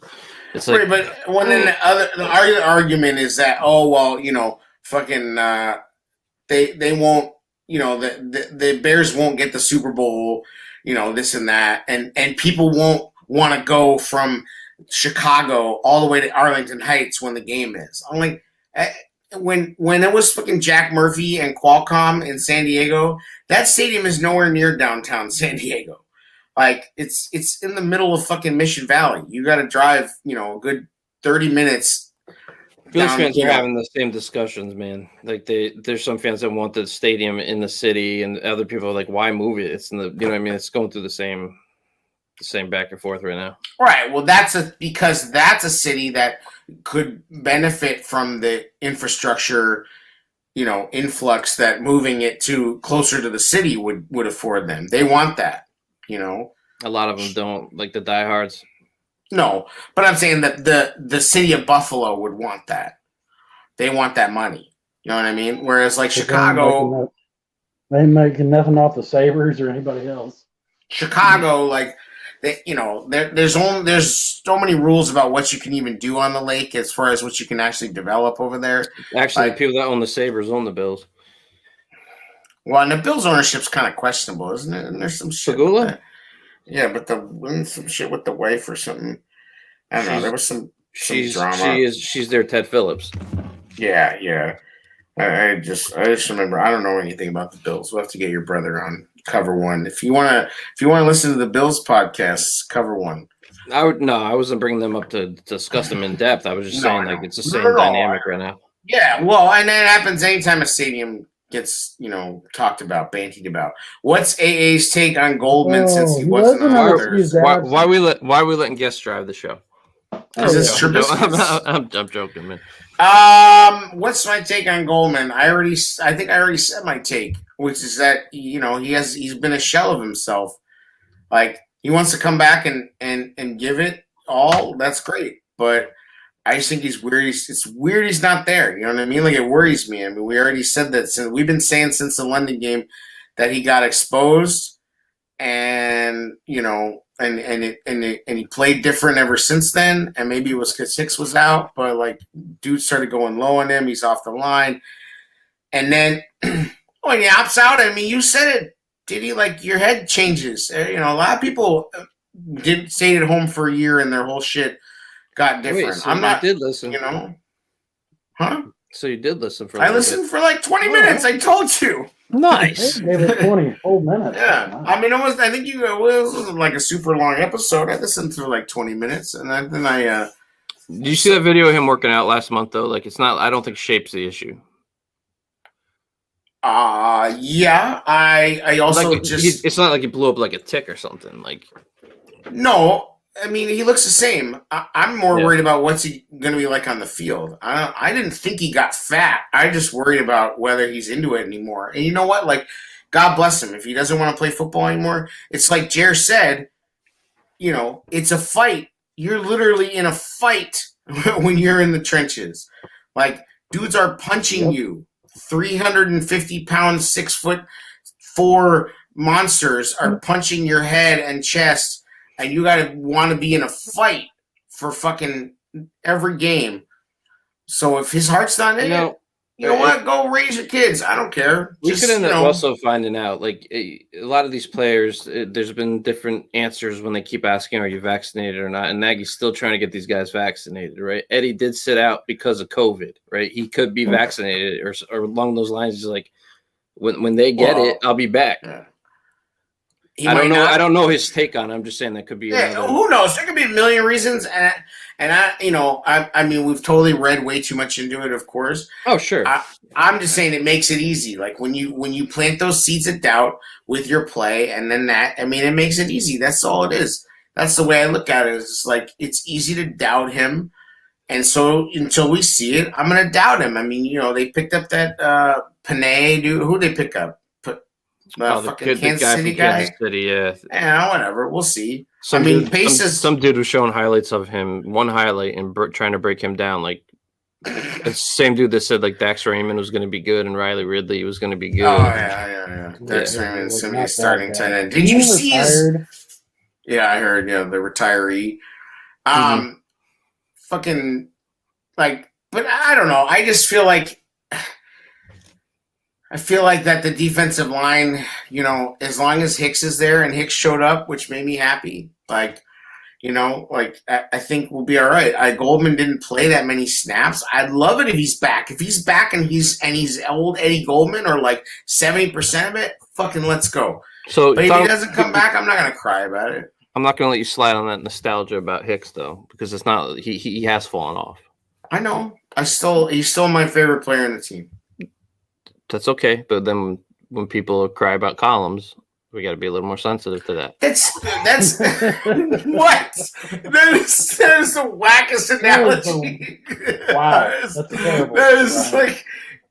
It's like, but when then the argument is that fucking they won't the Bears won't get the Super Bowl, this and that, and people won't want to go from Chicago all the way to Arlington Heights when the game is. I'm like. When it was fucking Jack Murphy and Qualcomm in San Diego, that stadium is nowhere near downtown San Diego. Like, it's in the middle of fucking Mission Valley. You got to drive, a good 30 minutes. Phillies fans are having the same discussions, man. Like, there's some fans that want the stadium in the city, and other people are like, why move it? It's in the, what I mean? It's going through the same back and forth right now. Right. Well, because that's a city that could benefit from the infrastructure, influx that moving it to closer to the city would afford them. They want that, A lot of them don't, like the diehards. No, but I'm saying that the city of Buffalo would want that. They want that money. You know what I mean? Whereas like Chicago, they ain't making nothing off the Sabres or anybody else. Chicago, like there's so many rules about what you can even do on the lake as far as what you can actually develop over there. Actually, the people that own the Sabres own the Bills. Well, and the Bills ownership's kind of questionable, isn't it? And there's some shit with that. Yeah, but some shit with the wife or something. I don't know. There was some drama. She's their Ted Phillips. Yeah. I just remember I don't know anything about the Bills. We'll have to get your brother on Cover One. If you wanna listen to the Bills podcasts, Cover One. I wasn't bringing them up to discuss them in depth. I was just saying like it's the same dynamic right now. Yeah, well, and that happens anytime a stadium gets talked about, bantied about. What's AA's take on Goldman since he wasn't on others? Why are we letting guests drive the show? Is this true? I'm joking, man. What's my take on Goldman? I think I already said my take, which is that he's been a shell of himself. Like he wants to come back and give it all. That's great, but I just think he's weird. It's weird he's not there. You know what I mean? Like it worries me. I mean, we already said that we've been saying since the London game that he got exposed, and and he played different ever since then. And maybe it was because Hicks was out, but like dude started going low on him. He's off the line, and then when he opts out, I mean, you said it, Diddy. Like your head changes. A lot of people stayed at home for a year and their whole shit got different. Wait, so you did listen, huh? So you did listen for. I listened for like 20 minutes. I told you. Nice. Gave it 20 whole minutes. Yeah, I mean, I think it was like a super long episode. I listened to like 20 minutes, and then I. Did you see that video of him working out last month though? Like it's not. I don't think shape's the issue. Yeah. I also like, it's not like he blew up like a tick or something. Like. No. I mean, he looks the same. I'm more worried about what's he going to be like on the field. I didn't think he got fat. I just worried about whether he's into it anymore. And you know what? Like, God bless him. If he doesn't want to play football anymore, it's like Jer said, it's a fight. You're literally in a fight when you're in the trenches. Like, dudes are punching you. 350-pound, 6'4" monsters are punching your head and chest. And you got to want to be in a fight for fucking every game. So if his heart's not in it, you know what? Go raise your kids. I don't care. We could end up also finding out, like a lot of these players, there's been different answers when they keep asking, are you vaccinated or not? And Nagy's still trying to get these guys vaccinated, right? Eddie did sit out because of COVID, right? He could be vaccinated or along those lines. He's like, when they get it, I'll be back. Yeah. I don't know. I don't know his take on it. I'm just saying that could be. Yeah, who knows? There could be a million reasons, I mean, we've totally read way too much into it, of course. Oh, sure. I'm just saying it makes it easy. Like when you plant those seeds of doubt with your play, and then it makes it easy. That's all it is. That's the way I look at it. It's like it's easy to doubt him, and so until we see it, I'm gonna doubt him. I mean, they picked up that Panay dude. Who did they pick up? The Kansas City guy. Kansas City, yeah. Yeah, whatever. We'll see. Some dude was showing highlights of him. One highlight and trying to break him down. Like the same dude that said like Dax Raymond was going to be good and Riley Ridley was going to be good. Oh yeah. Dax Raymond's going to be starting tight end. Did you see his? Yeah, I heard. Yeah, the retiree. Fucking like, but I don't know. I just feel like. that the defensive line, as long as Hicks is there and Hicks showed up, which made me happy, I think we'll be all right. Goldman didn't play that many snaps. I'd love it if he's back. If he's back and he's old Eddie Goldman or like 70% of it, fucking let's go. But if he doesn't come back, I'm not going to cry about it. I'm not going to let you slide on that nostalgia about Hicks though, because it's not, he has fallen off. I know. He's still my favorite player in the team. That's okay, but then when people cry about columns, we got to be a little more sensitive to that. That's what? That is the wackest analogy. Wow, that's terrible. That is like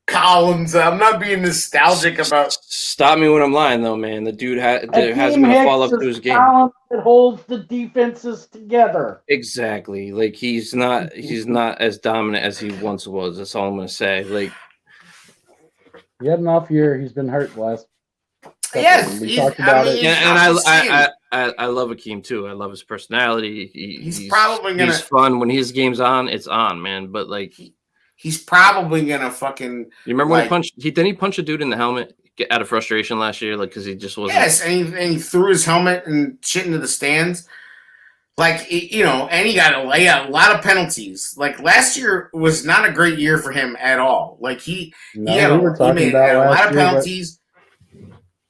columns. I'm not being nostalgic about. Stop me when I'm lying, though, man. The dude hasn't been a fall up to his game. That holds the defenses together. Exactly. Like he's not as dominant as he once was. That's all I'm going to say. Like. He had an off year. He's been hurt last. Yes, we talked about it. And I love Akeem too. I love his personality. He's probably gonna. He's fun when his game's on. It's on, man. But like, he's probably gonna fucking. You remember when he punched? Didn't he punch a dude in the helmet out of frustration last year? Like, because he just wasn't. Yes, and he threw his helmet and shit into the stands. Like, you know, and he got a lot of penalties. Like, last year was not a great year for him at all. Like, he made a lot of penalties.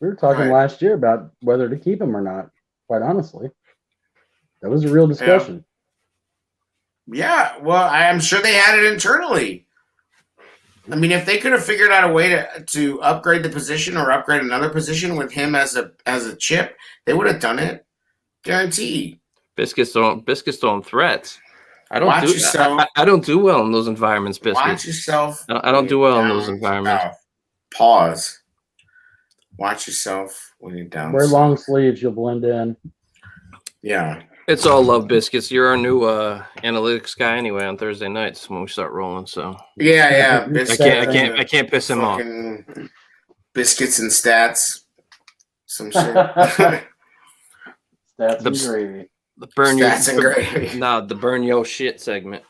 We were talking last year about whether to keep him or not, quite honestly. That was a real discussion. Yeah, well, I'm sure they had it internally. I mean, if they could have figured out a way to upgrade the position or upgrade another position with him as a chip, they would have done it. Guaranteed. Biscuits don't threats. I don't do well in those environments, Biscuits. Watch yourself. I don't do well in those environments. Pause. Watch yourself when you're down. Wear long sleeves, you'll blend in. Yeah. It's all love, Biscuits. You're our new analytics guy anyway on Thursday nights when we start rolling. So yeah. I can't piss him off. Biscuits and stats. Some shit. Stats and gravy. The burn your shit segment.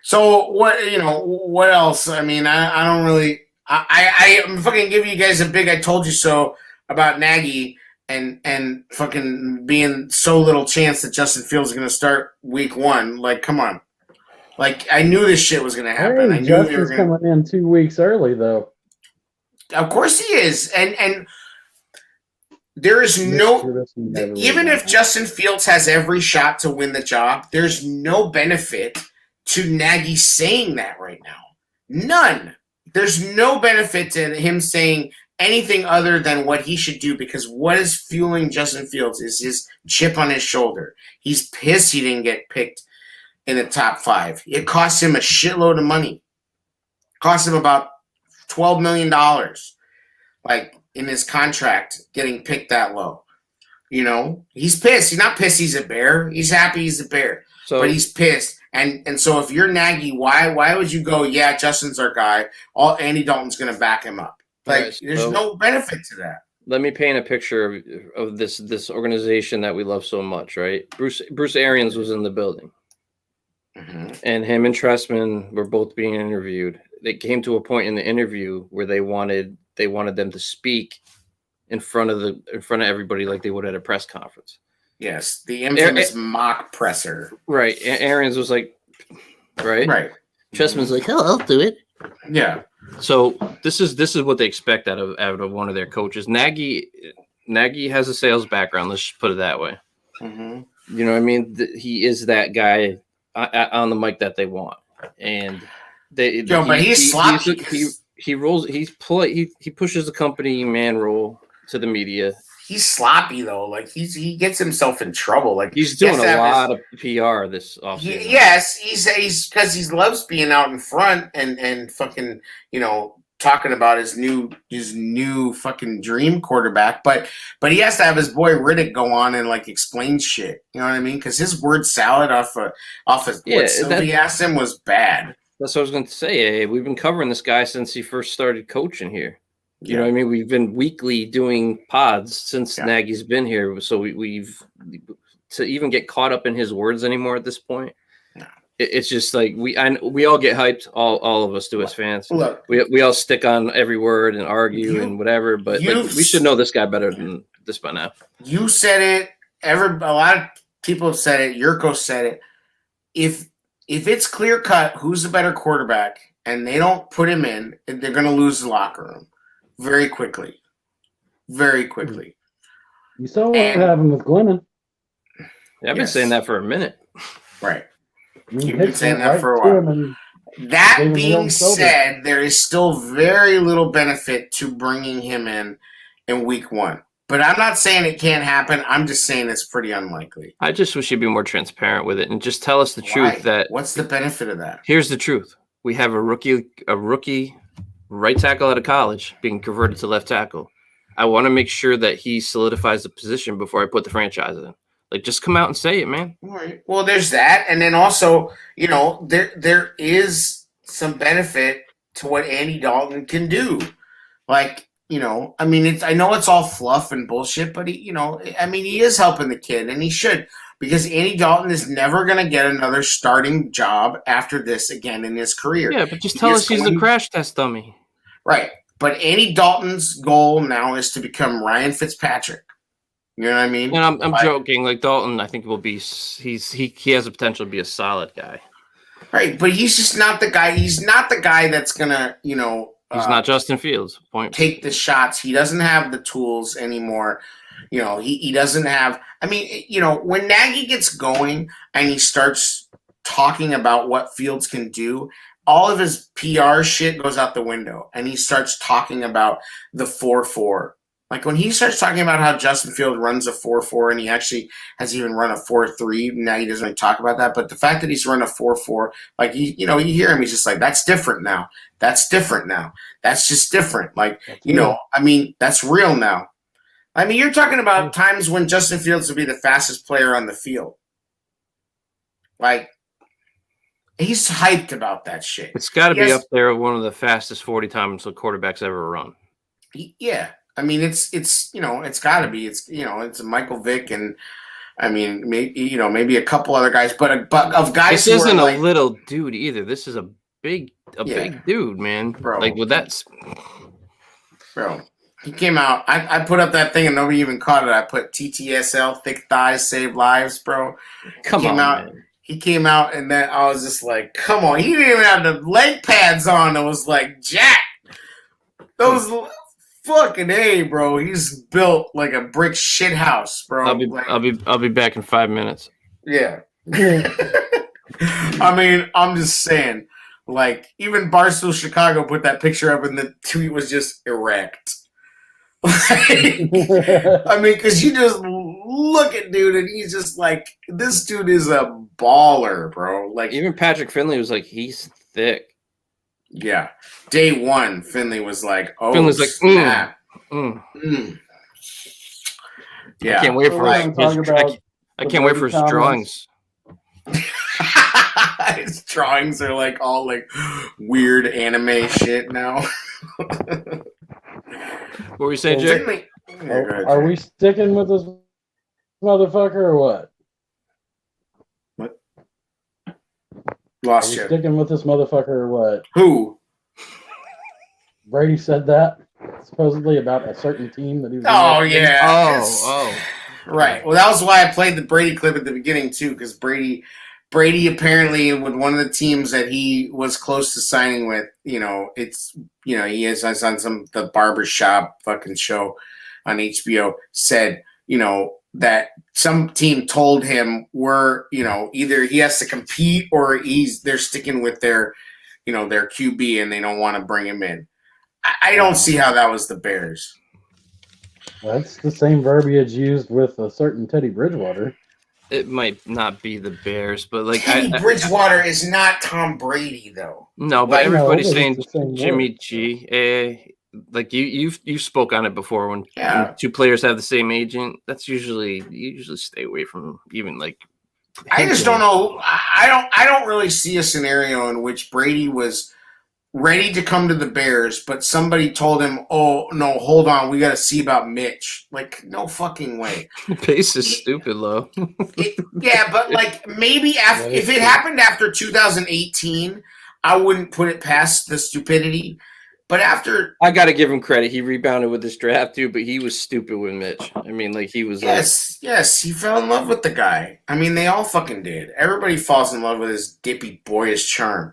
So what else? I mean, I don't really. I'm fucking giving you guys a big I told you so about Nagy and fucking being so little chance that Justin Fields is going to start week 1. Like, come on. Like, I knew this shit was going to happen. Hey, I knew Justin's coming in 2 weeks early, though. Of course he is. And there is even if Justin Fields has every shot to win the job, there's no benefit to Nagy saying that right now. None. There's no benefit to him saying anything other than what he should do, because what is fueling Justin Fields is his chip on his shoulder. He's pissed he didn't get picked in the top 5. It cost him a shitload of money. It cost him about $12 million, like, in his contract, getting picked that low. You know, he's pissed. He's not pissed he's a Bear. He's happy he's a Bear. But he's pissed. And so if you're Nagy, why would you go, yeah, Justin's our guy. Andy Dalton's going to back him up. Like, there's no benefit to that. Let me paint a picture of this organization that we love so much, right? Bruce Arians was in the building. Mm-hmm. And him and Trestman were both being interviewed. They came to a point in the interview where they wanted them to speak in front of everybody like they would at a press conference. Yes, the infamous mock presser. Right. Arians was like, right? Right. Trestman's like, hell, I'll do it. Yeah. So this is what they expect out of one of their coaches. Nagy has a sales background. Let's just put it that way. Mm-hmm. You know what I mean? He is that guy on the mic that they want. And he's sloppy. He pushes the company man role to the media. He's sloppy though. Like he gets himself in trouble. Like he's doing a lot of PR this offseason. Yes, he's because he loves being out in front and fucking talking about his new fucking dream quarterback. But he has to have his boy Riddick go on and like explain shit. You know what I mean? Because his word salad off of what Sylvie asked him was bad. That's what I was going to say. Hey, we've been covering this guy since he first started coaching here. You know what I mean? We've been weekly doing pods since Nagy's been here. So we've to even get caught up in his words anymore at this point. No. It's just like we all get hyped. All of us do as fans. Look, we all stick on every word and argue and whatever. But we should know this guy better than this by now. You said it. A lot of people have said it. Yurko said it. If it's clear cut who's the better quarterback and they don't put him in, they're going to lose the locker room. Very quickly. Very quickly. You saw what happened with Glennon. Yeah, I've been saying that for a minute. Right. You've been saying that for a while. That being said, there is still very little benefit to bringing him in week 1. But I'm not saying it can't happen. I'm just saying it's pretty unlikely. I just wish you'd be more transparent with it and just tell us the truth. What's the benefit of that? Here's the truth. We have a rookie right tackle out of college being converted to left tackle. I want to make sure that he solidifies the position before I put the franchise in. Like, just come out and say it, man. All right. Well, there's that. And then also, there is some benefit to what Andy Dalton can do. Like, you know, I mean, I know it's all fluff and bullshit, but he, you know, I mean, he is helping the kid, and he should, because Andy Dalton is never going to get another starting job after this again in his career. Yeah, but just tell us he's the crash test dummy. Right. But Andy Dalton's goal now is to become Ryan Fitzpatrick. You know what I mean? And I'm joking. Like Dalton, I think will be. He has the potential to be a solid guy. Right, but he's just not the guy. He's not the guy that's gonna, you know. He's not Justin Fields. Take the shots. He doesn't have the tools anymore. You know, he doesn't have. I mean, you know, when Nagy gets going and he starts talking about what Fields can do, all of his PR shit goes out the window, and he starts talking about the 4-4. Like when he starts talking about how Justin Fields runs a 4-4, and he actually has even run a 4-3. Now he doesn't really talk about that, but the fact that he's run a 4-4, like you know, you hear him, he's just like, that's different now. That's different now. That's just different. Like, you know, I mean, that's real now. I mean, you're talking about times when Justin Fields would be the fastest player on the field. Like, he's hyped about that shit. It's got to be up there with one of the fastest 40 times the quarterback's ever run. Yeah. I mean, it's you know, it's got to be. It's, you know, it's Michael Vick, and I mean, maybe a couple other guys, but of guys. This isn't a little dude either. This is a big dude, man. Bro. Like with that, bro. He came out. I put up that thing and nobody even caught it. I put TTSL, thick thighs save lives, bro. Come on, man. He came out, and then I was just like, come on. He didn't even have the leg pads on. It was like, Jack. Those fucking A, bro. He's built like a brick shit house, bro. I'll be back in 5 minutes. Yeah. I mean, I'm just saying, like, even Barstool Chicago put that picture up, and the tweet was just erect. I mean, because you just look at dude, and he's just like, this dude is a baller, bro. Like, even Patrick Finley was like, he's thick. Yeah. Day one, Finley was like, oh, Finley's like, snap. Yeah. I can't wait for his drawings. His drawings are like all like weird anime shit now. What were you saying, Jake? Are we sticking with this motherfucker or what? What? Lost you. Sticking with this motherfucker or what? Who? Brady said that supposedly about a certain team that he was. Oh yeah. Oh. Right. Well, that was why I played the Brady clip at the beginning too, because Brady apparently with one of the teams that he was close to signing with, you know, it's, you know, he is on the barbershop fucking show on HBO, said, you know, that some team told him we're, you know, either he has to compete or they're sticking with their, you know, their QB and they don't want to bring him in. I don't see how that was the Bears. That's the same verbiage used with a certain Teddy Bridgewater. It might not be the Bears, but like Teddy Bridgewater is not Tom Brady, though. No, but everybody's saying Jimmy G. Like you spoke on it before when two players have the same agent. That's you usually stay away from even like. I just don't know. I don't really see a scenario in which Brady was ready to come to the Bears, but somebody told him, "Oh no, hold on, we got to see about Mitch." Like, no fucking way. Pace is stupid low. Yeah, but like maybe if it happened after 2018, I wouldn't put it past the stupidity. But after, I got to give him credit. He rebounded with this draft too, but he was stupid with Mitch. I mean, like he was. Yes, he fell in love with the guy. I mean, they all fucking did. Everybody falls in love with his dippy, boyish charm.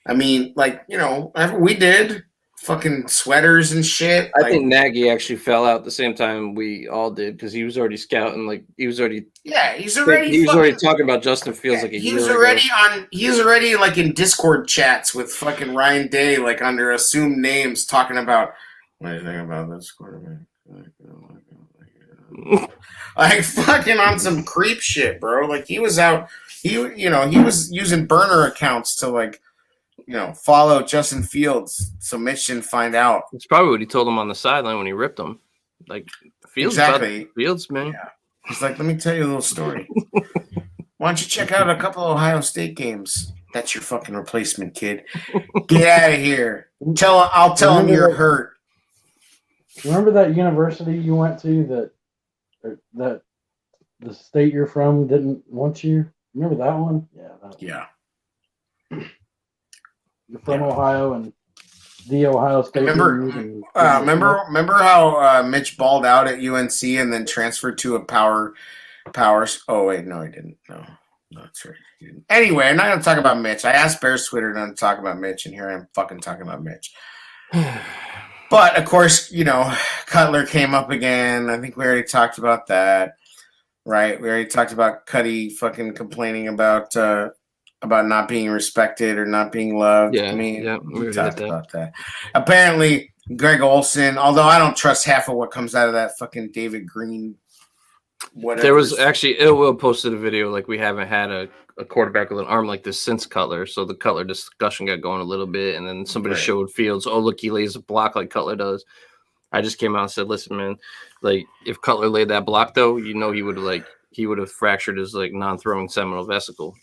I mean, like, you know, we did fucking sweaters and shit. I think Nagy actually fell out the same time we all did because he was already scouting. Like he was already. Yeah, he was already talking about Justin Fields like a year ago. He was already like in Discord chats with fucking Ryan Day, like under assumed names, talking about what do you think about this quarterback? Like fucking on some creep shit, bro. Like he was out. He was using burner accounts to like. You know, follow Justin Fields so Mitch didn't find out. It's probably what he told him on the sideline when he ripped him. Like, Fields, exactly. Fields, man. Yeah. He's like, let me tell you a little story. Why don't you check out a couple of Ohio State games? That's your fucking replacement, kid. Get out of here. I'll tell him you're hurt. Remember that university you went to that the state you're from didn't want you? Remember that one? Yeah. Yeah. You're from Ohio, and the Ohio State. Remember how Mitch balled out at UNC and then transferred to a power. Oh wait, no, he didn't. No, that's right. He didn't. Anyway, I'm not going to talk about Mitch. I asked Bears Twitter not to talk about Mitch, and here I am fucking talking about Mitch. But of course, Cutler came up again. I think we already talked about that, right? We already talked about Cuddy fucking complaining about not being respected or not being loved. Yeah, we talked about that. Apparently, Greg Olsen, although I don't trust half of what comes out of that fucking David Green, whatever. There was actually, Will posted a video like we haven't had a quarterback with an arm like this since Cutler. So the Cutler discussion got going a little bit, and then somebody showed Fields. Oh, look, he lays a block like Cutler does. I just came out and said, listen, man, like if Cutler laid that block though, he would have fractured his like non-throwing seminal vesicle.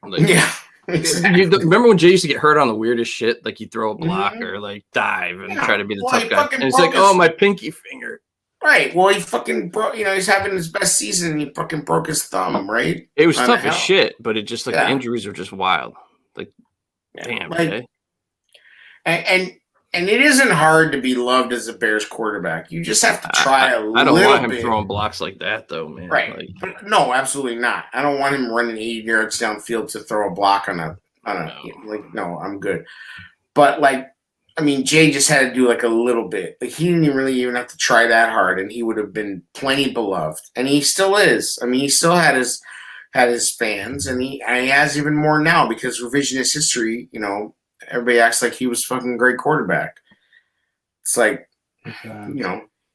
Like, yeah. Exactly. Remember when Jay used to get hurt on the weirdest shit? Like he'd throw a block or like dive and try to be the tough guy. And it's like, oh, my pinky finger. Right. Well, he fucking broke, he's having his best season and he fucking broke his thumb, right? It was tough as shit, but it just the injuries are just wild. Like, damn, like, and it isn't hard to be loved as a Bears quarterback. You just have to try a little bit. I don't want him throwing blocks like that, though, man. Right. Like, but no, absolutely not. I don't want him running 80 yards downfield to throw a block on a no, I'm good. But Jay just had to do like a little bit. Like he didn't really even have to try that hard, and he would have been plenty beloved. And he still is. I mean, he still had his fans, and he has even more now because revisionist history. Everybody acts like he was fucking great quarterback. It's like,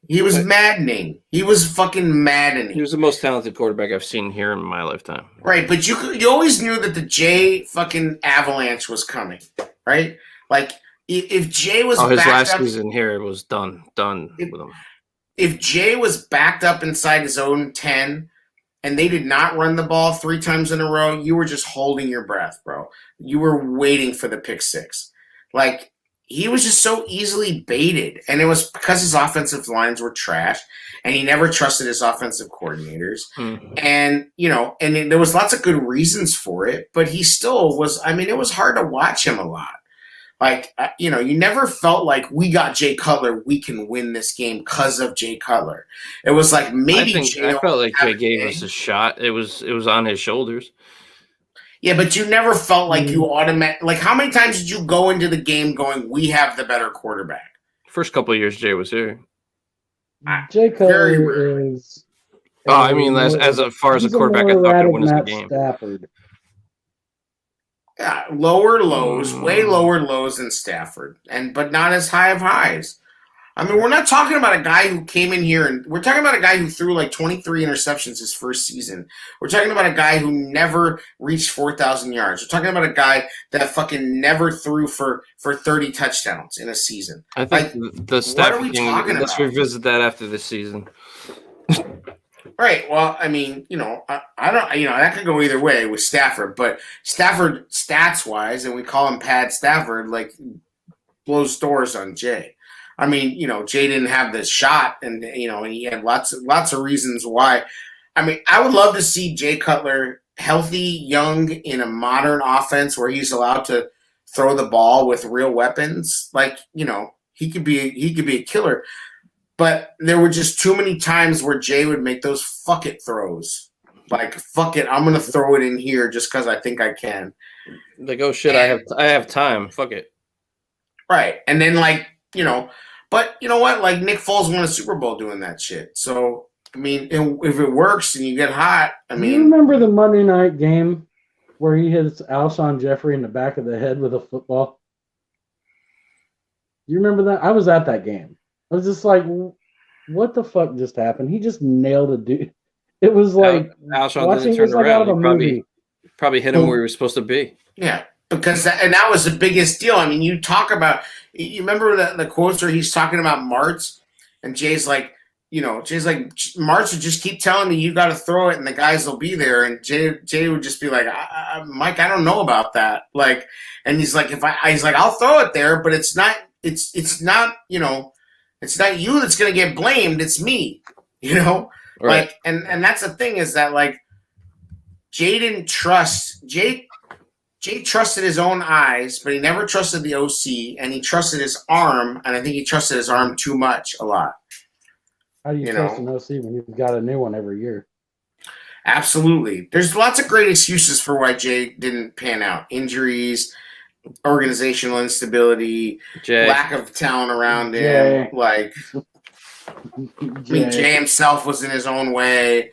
he was maddening. He was fucking maddening. He was the most talented quarterback I've seen here in my lifetime. Right, but you always knew that the Jay fucking avalanche was coming, right? Like, if Jay was his last season here was done with him. If Jay was backed up inside his own 10 and they did not run the ball 3 times in a row, you were just holding your breath, bro. You were waiting for the pick six. Like, he was just so easily baited. And it was because his offensive lines were trash and he never trusted his offensive coordinators. Mm-hmm. And, there was lots of good reasons for it, but he still was, it was hard to watch him a lot. Like, you never felt like we got Jay Cutler, we can win this game because of Jay Cutler. It was like maybe I felt like Jay gave us a shot. It was on his shoulders. Yeah, but you never felt like you like how many times did you go into the game going, we have the better quarterback? First couple of years Jay was here. Jay Cutler is as far as a quarterback, I thought could win us the game. Stafford. Yeah, lower lows, way lower lows than Stafford, but not as high of highs. We're not talking about a guy who came in here and we're talking about a guy who threw like 23 interceptions his first season. We're talking about a guy who never reached 4,000 yards. We're talking about a guy that fucking never threw for 30 touchdowns in a season. I think the Stafford thing, let's revisit that after this season. Right. Well, I don't, that could go either way with Stafford, but Stafford stats wise, and we call him Pad Stafford, like blows doors on Jay. Jay didn't have this shot and he had lots of reasons why. I would love to see Jay Cutler healthy, young in a modern offense where he's allowed to throw the ball with real weapons. Like, he could be a killer. But there were just too many times where Jay would make those fuck it throws. Like, fuck it, I'm going to throw it in here just because I think I can. Like, oh, shit, I have time. Fuck it. Right. And then, but you know what? Like, Nick Foles won a Super Bowl doing that shit. So, if it works and you get hot, Do you remember the Monday night game where he hits Alshon Jeffrey in the back of the head with a football? You remember that? I was at that game. I was just like, what the fuck just happened? He just nailed a dude. It was like Alshon didn't turn around. He probably hit him where he was supposed to be. Yeah, because that was the biggest deal. You talk about, you remember the quotes where he's talking about Martz, and Jay's like, Martz would just keep telling me you got to throw it and the guys will be there. And Jay would just be like, Mike, I don't know about that. Like, and he's like, I'll throw it there, but it's not, It's not you that's going to get blamed. It's me, you know? Right. Like, and that's the thing is that, like, Jay trusted his own eyes, but he never trusted the OC, and he trusted his arm, and I think he trusted his arm too much a lot. How do you trust an OC when you've got a new one every year? Absolutely. There's lots of great excuses for why Jay didn't pan out. Injuries, organizational instability, lack of talent around him. Like, Jay himself was in his own way.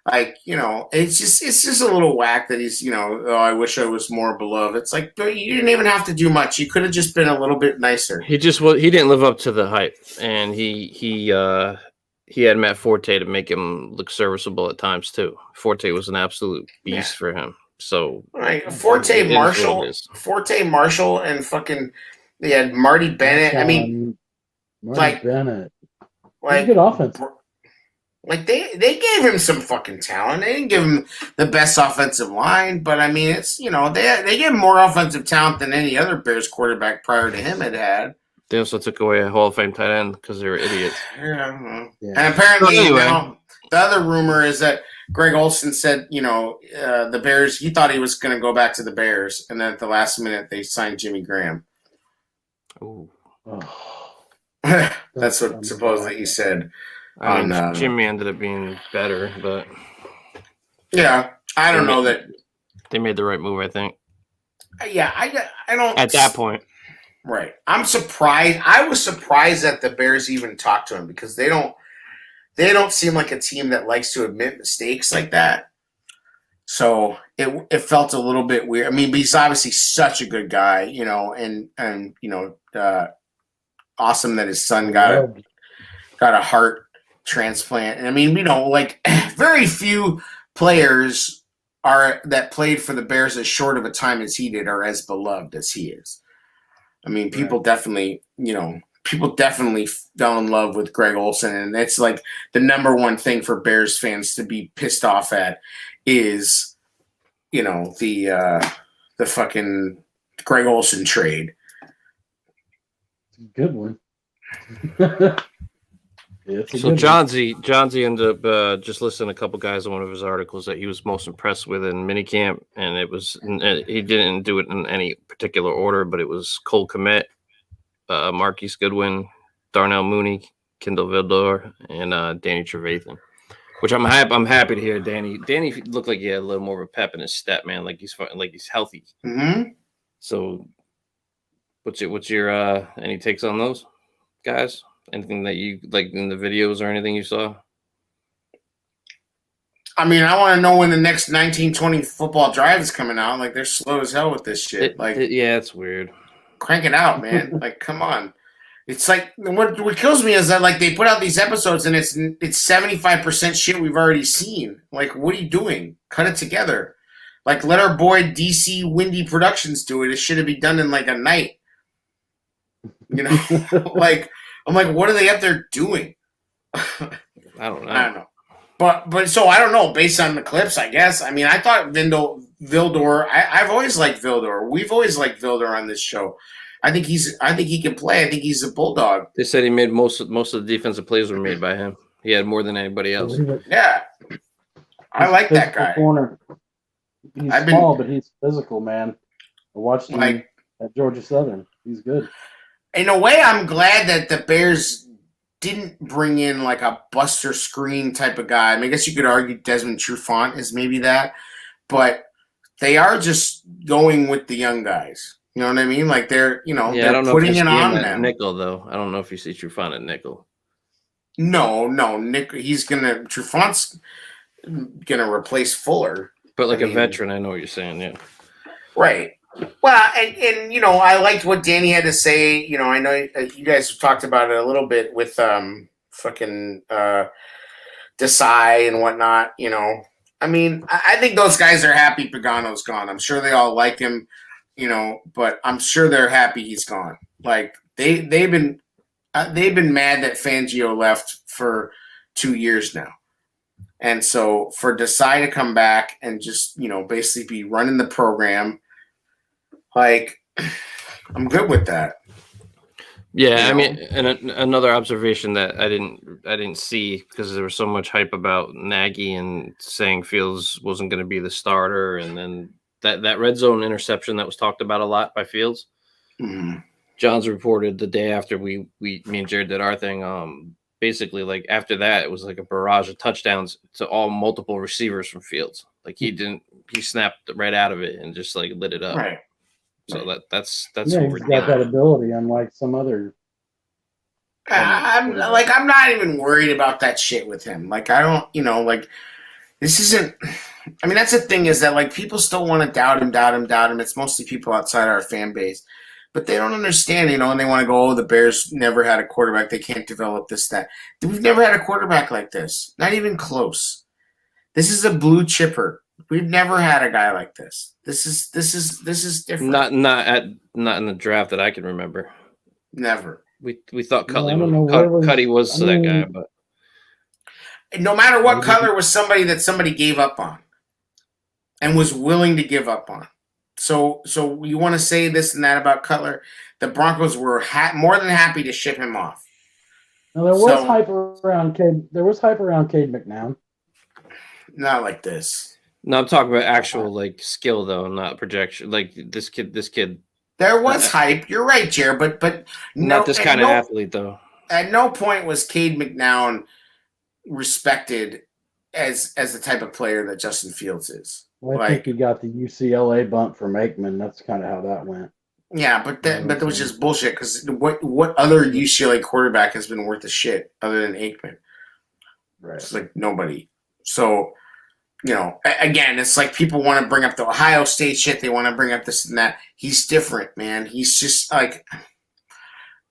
Like, you know, it's just a little whack that he's, you know, oh, I wish I was more beloved. It's like, you didn't even have to do much. You could have just been a little bit nicer. He didn't live up to the hype, and he had Matt Forte to make him look serviceable at times too. Forte was an absolute beast for him. So right, Forte Marshall, and fucking they had Marty Bennett. I mean, Marty Bennett, like good offense. Like they gave him some fucking talent. They didn't give him the best offensive line, but I mean, it's, you know, they gave him more offensive talent than any other Bears quarterback prior to him had. They also took away a Hall of Fame tight end because they were idiots. Yeah. And apparently, anyway, the other rumor is that Greg Olsen said, you know, the Bears, he thought he was going to go back to the Bears, and then at the last minute they signed Jimmy Graham. Oh. That's what supposedly he said. I mean, Jimmy ended up being better, but yeah, I don't know that they made the right move. I think. Yeah, I don't. At that point, right? I'm surprised. I was surprised that the Bears even talked to him because they don't seem like a team that likes to admit mistakes like that. So it felt a little bit weird. I mean, but he's obviously such a good guy, you know, and you know, awesome that his son got a heart transplant. And I mean, you know, like very few players that played for the Bears as short of a time as he did are as beloved as he is. I mean, people definitely fell in love with Greg Olsen, and it's like the number one thing for Bears fans to be pissed off at is, you know, the fucking Greg Olsen trade. Good one. So Johnsy ended up just listing a couple guys in one of his articles that he was most impressed with in minicamp, and he didn't do it in any particular order, but it was Cole Kmet, Marquise Goodwin, Darnell Mooney, Kendall Vildor, and Danny Trevathan. Which I'm happy to hear. Danny looked like he had a little more of a pep in his step, man. Like he's healthy. Mm-hmm. So, what's your any takes on those guys? Anything that you like in the videos or anything you saw? I mean, I want to know when the next 1920 football drive is coming out. Like, they're slow as hell with this shit. Yeah, it's weird. Crank it out, man. Like, come on. It's like what kills me is that like they put out these episodes and it's 75% shit we've already seen. Like, what are you doing? Cut it together. Like, let our boy DC Windy Productions do it. It should have been done in like a night. You know, like. I'm like, what are they up there doing? I don't know. But so I don't know. Based on the clips, I guess. I mean, I thought Vildor. I've always liked Vildor. We've always liked Vildor on this show. I think he can play. I think he's a bulldog. They said he made most of the defensive plays were made by him. He had more than anybody else. Yeah, I like that guy. Corner. He's small, but he's physical, man. I watched him at Georgia Southern. He's good. In a way, I'm glad that the Bears didn't bring in like a Buster Screen type of guy. I mean, I guess you could argue Desmond Trufant is maybe that, but they are just going with the young guys. You know what I mean? Like they're, you know, they're putting it on them. Nickel though, I don't know if you see Trufant at nickel. No, Nick. Trufant's gonna replace Fuller, but like a veteran. I know what you're saying. Yeah, right. Well, and you know, I liked what Danny had to say. You know, I know you guys talked about it a little bit with fucking Desai and whatnot. You know, I mean, I think those guys are happy Pagano's gone. I'm sure they all like him, you know, but I'm sure they're happy he's gone. Like they've been mad that Fangio left for 2 years now. And so for Desai to come back and just, you know, basically be running the program. Like, I'm good with that. Yeah, I mean, and another observation that I didn't see because there was so much hype about Nagy and saying Fields wasn't going to be the starter, and then that red zone interception that was talked about a lot by Fields. Mm-hmm. Johns reported the day after me and Jared did our thing. Basically, like after that, it was like a barrage of touchdowns to all multiple receivers from Fields. Like he snapped right out of it and just like lit it up. Right. So that's yeah, what he's got that ability, unlike some other. I'm not even worried about that shit with him. Like I don't, like this isn't. I mean, that's the thing is that like people still want to doubt him. It's mostly people outside our fan base, but they don't understand, and they want to go, oh, the Bears never had a quarterback. They can't develop this, that. We've never had a quarterback like this. Not even close. This is a blue chipper. We've never had a guy like this. This is different. Not in the draft that I can remember. Never. We thought Cuddy was that guy, but no matter what, Cutler was somebody that somebody gave up on and was willing to give up on. So you want to say this and that about Cutler? The Broncos were more than happy to ship him off. Now, there was hype around Cade. There was hype around Cade McNown. Not like this. No, I'm talking about actual like skill though, not projection. Like this kid. There was hype. You're right, Jared, but not this kind of athlete though. At no point was Cade McNown respected as the type of player that Justin Fields is. Well, I think he got the UCLA bump from Aikman. That's kind of how that went. Yeah, but that was just bullshit. Because what other UCLA quarterback has been worth a shit other than Aikman? Right. It's like nobody. So, again, it's like people want to bring up the Ohio State shit. They want to bring up this and that. He's different, man. He's just like,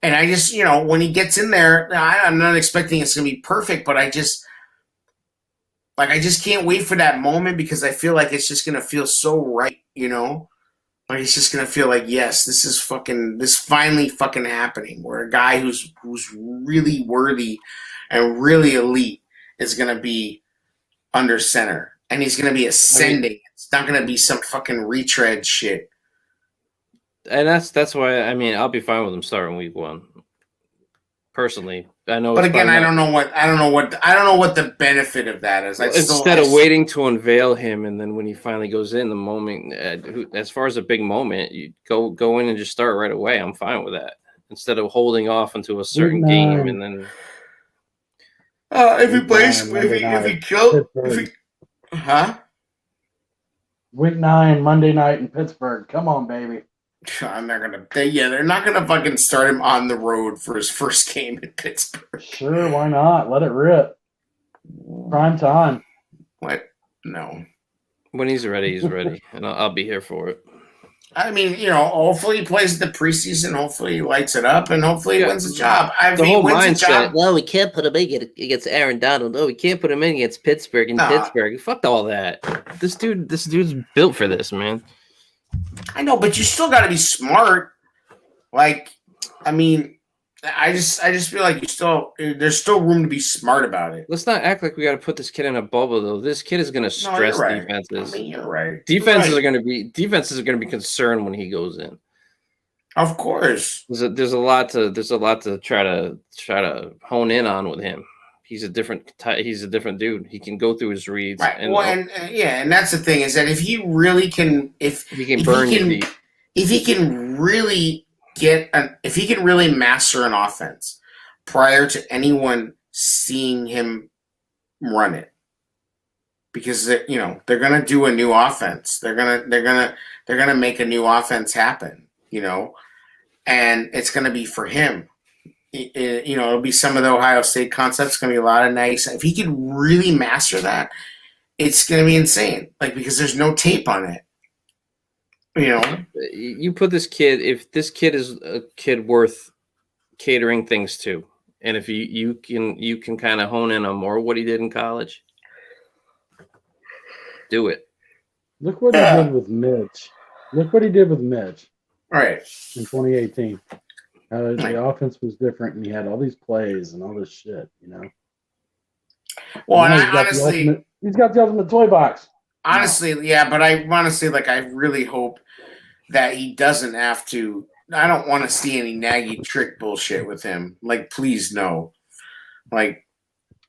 and I just, when he gets in there, I'm not expecting it's going to be perfect, but I just can't wait for that moment because I feel like it's just going to feel so right, Like it's just going to feel like, yes, this finally fucking happening where a guy who's really worthy and really elite is going to be under center. And he's going to be ascending. It's not going to be some fucking retread shit. And that's why I'll be fine with him starting week 1. Personally, I know. But again, I don't know what the benefit of that is. Instead of waiting to unveil him, and then when he finally goes in, the moment, as far as a big moment, you go in and just start right away. I'm fine with that. Instead of holding off into a certain game and then. If he plays, Week 9, Monday night in Pittsburgh. Come on, baby. They're not gonna fucking start him on the road for his first game in Pittsburgh. Sure, why not? Let it rip. Prime time. What? No. When he's ready, and I'll be here for it. I mean, hopefully he plays the preseason. Hopefully he lights it up, and hopefully he wins the job. The whole mindset. Well, we can't put him in against Aaron Donald. Oh, we can't put him in against Pittsburgh Pittsburgh. Fuck all that. This dude's built for this, man. I know, but you still got to be smart. Like, I mean, I just feel like there's still room to be smart about it. Let's not act like we got to put this kid in a bubble, though. This kid is going to stress defenses. I mean, you're right. Defenses are going to be concerned when he goes in. Of course, there's a lot to try to hone in on with him. He's a different dude. He can go through his reads. Right. And that's the thing is that if he really can, if he can really master an offense prior to anyone seeing him run it, because they're gonna do a new offense. They're gonna make a new offense happen. And it's gonna be for him. It'll be some of the Ohio State concepts. It's going to be a lot of nice. If he could really master that, it's going to be insane. Like, because there's no tape on it. You put this kid, if this kid is a kid worth catering things to, and if you can kind of hone in on more what he did in college, do it. Look what he did with Mitch. Right. In 2018. The offense was different, and he had all these plays and all this shit, Well, and honestly, he's got the ultimate toy box. Honestly, yeah, but I honestly, I really hope that he doesn't have to want to see any Nagy trick bullshit with him. Like, please no. Like,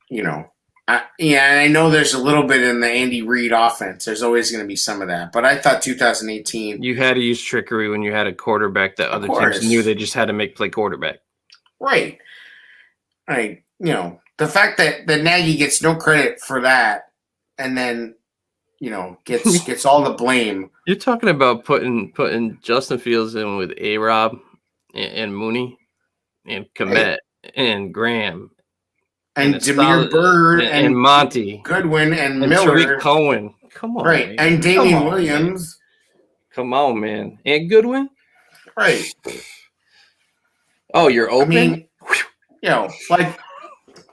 you know, I know there's a little bit in the Andy Reid offense. There's always going to be some of that. But I thought 2018. You had to use trickery when you had a quarterback that other teams knew they just had to make play quarterback. Right. Like, you know, the fact that Nagy gets no credit for that and then, you know, gets all the blame. You're talking about putting Justin Fields in with A-Rob and Mooney and Komet and Graham. And Demir Bird and Monty Goodwin and Miller. Tariq Cohen. Come on. Right. Man. And Damian Williams. Come on, man. And Goodwin? Right. Oh, you're open? I mean, you know, like,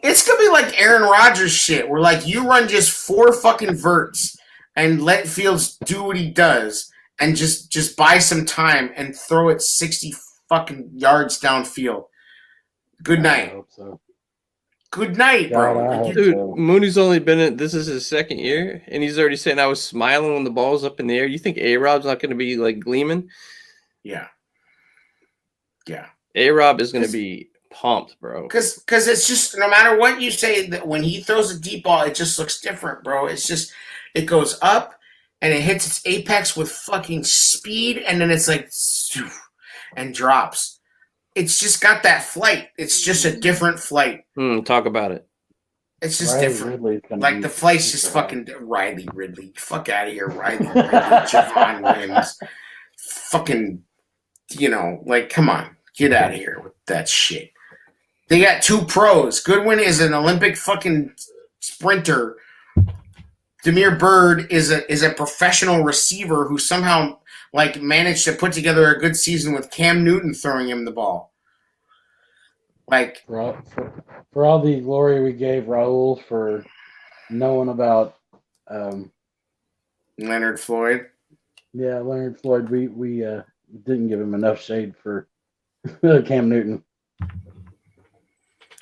it's going to be like Aaron Rodgers shit where, like, you run just 4 fucking verts and let Fields do what he does and just buy some time and throw it 60 fucking yards downfield. Good night. I hope so. Good night, bro. Dude, Mooney's only been in, this is his second year, and he's already saying I was smiling when the ball's up in the air. You think A-Rob's not going to be, like, gleaming? Yeah. Yeah. A-Rob is going to be pumped, bro. Because it's just, no matter what you say, that when he throws a deep ball, it just looks different, bro. It's just, it goes up, and it hits its apex with fucking speed, and then it's like, and drops. It's just got that flight. It's just a different flight. Talk about it. It's just different. Like, the flight's just fucking Riley Ridley. Fuck out of here, Riley Ridley. Javon Williams. Fucking, you know, like, come on. Get out of here with that shit. They got 2 pros. Goodwin is an Olympic fucking sprinter. Demir Bird is a professional receiver who somehow, like, managed to put together a good season with Cam Newton throwing him the ball. Like, for all the glory we gave Raul for knowing about Leonard Floyd. Yeah, Leonard Floyd. We didn't give him enough shade for Cam Newton.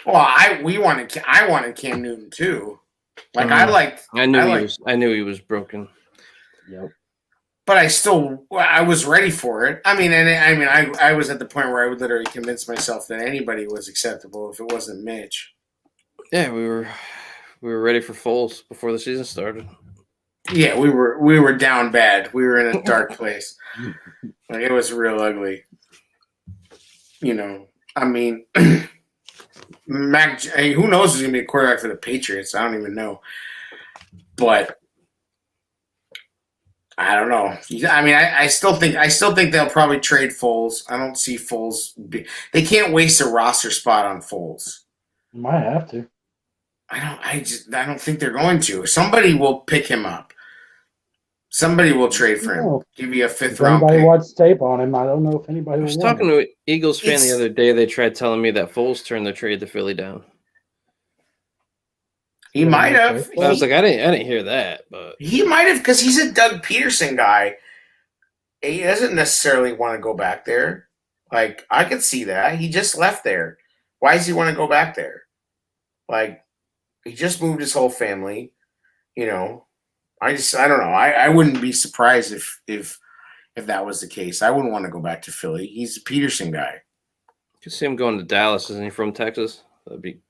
Well, I wanted Cam Newton too. Like, I knew he was broken. Yep. But I was ready for it. I was at the point where I would literally convince myself that anybody was acceptable if it wasn't Mitch. Yeah, we were ready for Foles before the season started. Yeah, we were down bad. We were in a dark place. Like, it was real ugly. You know, I mean, Mac. Who knows who's gonna be a quarterback for the Patriots? I don't even know. But I don't know. I mean, I still think they'll probably trade Foles. I don't see Foles. They can't waste a roster spot on Foles. Might have to. I don't think they're going to. Somebody will pick him up. Somebody will trade for him. Give you a 5th round pick. Anybody watched tape on him? I don't know if anybody. I was talking to an Eagles fan the other day. They tried telling me that Foles turned the trade to Philly down. He might have. I was like, I didn't hear that, but he might have, because he's a Doug Peterson guy. He doesn't necessarily want to go back there. Like, I could see that. He just left there. Why does he want to go back there? Like, he just moved his whole family. You know, I don't know. I wouldn't be surprised if that was the case. I wouldn't want to go back to Philly. He's a Peterson guy. You could see him going to Dallas. Isn't he from Texas? That'd be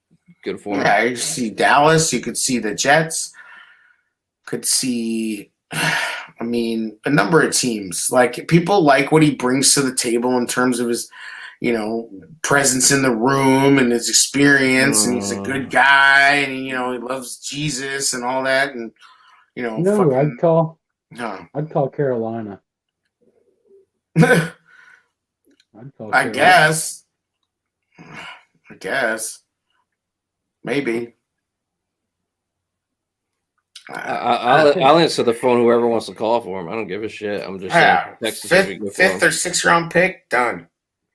good for him. Yeah, you see Dallas. You could see the Jets. Could see, I mean, a number of teams. Like, people like what he brings to the table in terms of his, you know, presence in the room and his experience. And he's a good guy. And, you know, he loves Jesus and all that. And, you know, I'd call Carolina. I guess. Maybe. I'll answer the phone. Whoever wants to call for him, I don't give a shit. I'm just saying, Texas 5th or 6th round pick, done.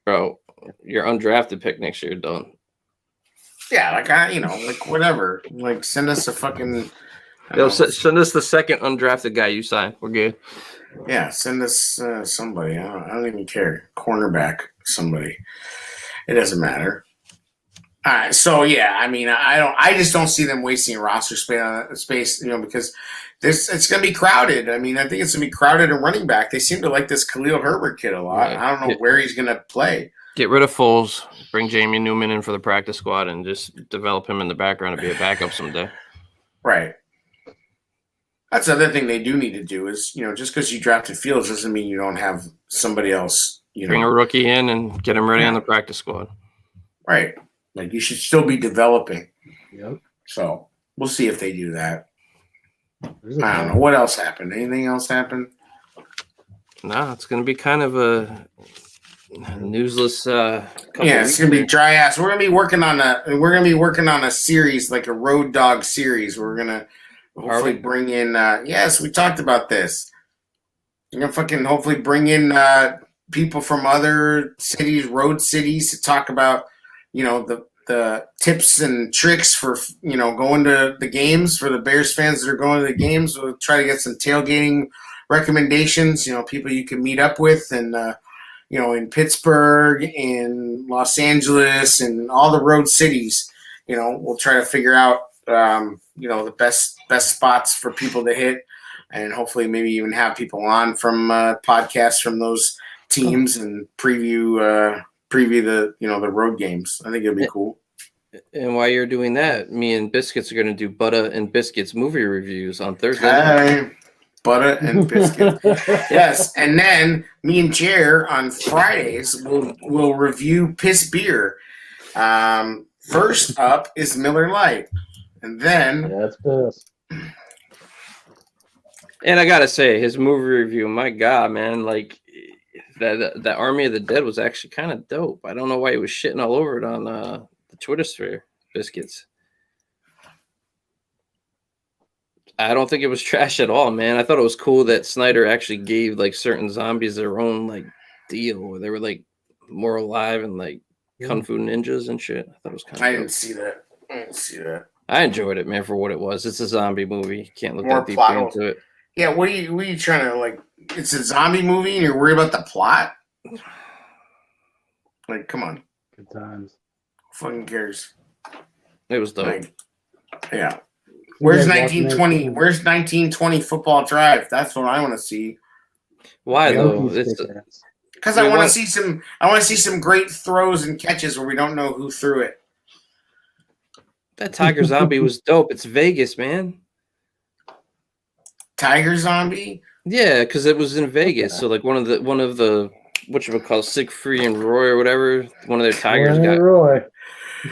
Bro, your undrafted pick next year, done. Yeah, like whatever. Like, send us a fucking. Send us the second undrafted guy you signed. We're good. Yeah, send us somebody. I don't even care. Cornerback, somebody. It doesn't matter. So yeah, I mean, I just don't see them wasting roster space, because it's going to be crowded. I mean, I think it's going to be crowded in running back. They seem to like this Khalil Herbert kid a lot. I don't know where he's going to play. Get rid of Foles, bring Jamie Newman in for the practice squad, and just develop him in the background to be a backup someday. Right. That's the other thing they do need to do is, just because you drafted Fields doesn't mean you don't have somebody else. Bring a rookie in and get him ready on the practice squad. Right. Like, you should still be developing. Yep. So we'll see if they do that. I don't know. What else happened? Anything else happen? No, it's going to be kind of a newsless. It's going to be dry ass. We're going to be working on a series, like a Road Dog series. We're going to hopefully bring in. Yes, we talked about this. You're going to hopefully bring in people from other cities, road cities, to talk about, the tips and tricks for, going to the games for the Bears fans that are going to the games. We'll try to get some tailgating recommendations, people you can meet up with, and, in Pittsburgh, in Los Angeles, and all the road cities. We'll try to figure out, the best spots for people to hit, and hopefully maybe even have people on from podcasts from those teams and preview the road games. I think it'd be cool. And while you're doing that, me and Biscuits are going to do Butta and Biscuits movie reviews on Thursday. Hey, Butta and Biscuits. Yes, and then me and Jer on Fridays will review Piss Beer. First up is Miller Lite, and then that's Piss. And I gotta say, his movie review, my God, man, like that Army of the Dead was actually kind of dope. I don't know why he was shitting all over it on the Twitter sphere, Biscuits. I don't think it was trash at all, man. I thought it was cool that Snyder actually gave like certain zombies their own like deal where they were like more alive and like kung fu ninjas and shit. I thought it was kind of. I didn't see that. I enjoyed it, man, for what it was. It's a zombie movie. You can't look More that deeply into it. Yeah, what are you trying to like? It's a zombie movie, and you're worried about the plot? Like, come on. Good times. Who fucking cares? It was dope. Like, yeah. Where's 1920? Where's 1920 Football Drive? That's what I want to see. Why though? Because I want to see some. I want to see some great throws and catches where we don't know who threw it. That Tiger Zombie was dope. It's Vegas, man. Tiger Zombie? Yeah, because it was in Vegas. So like one of the whatchamacallit, Siegfried and Roy or whatever, one of their tigers got. Roy.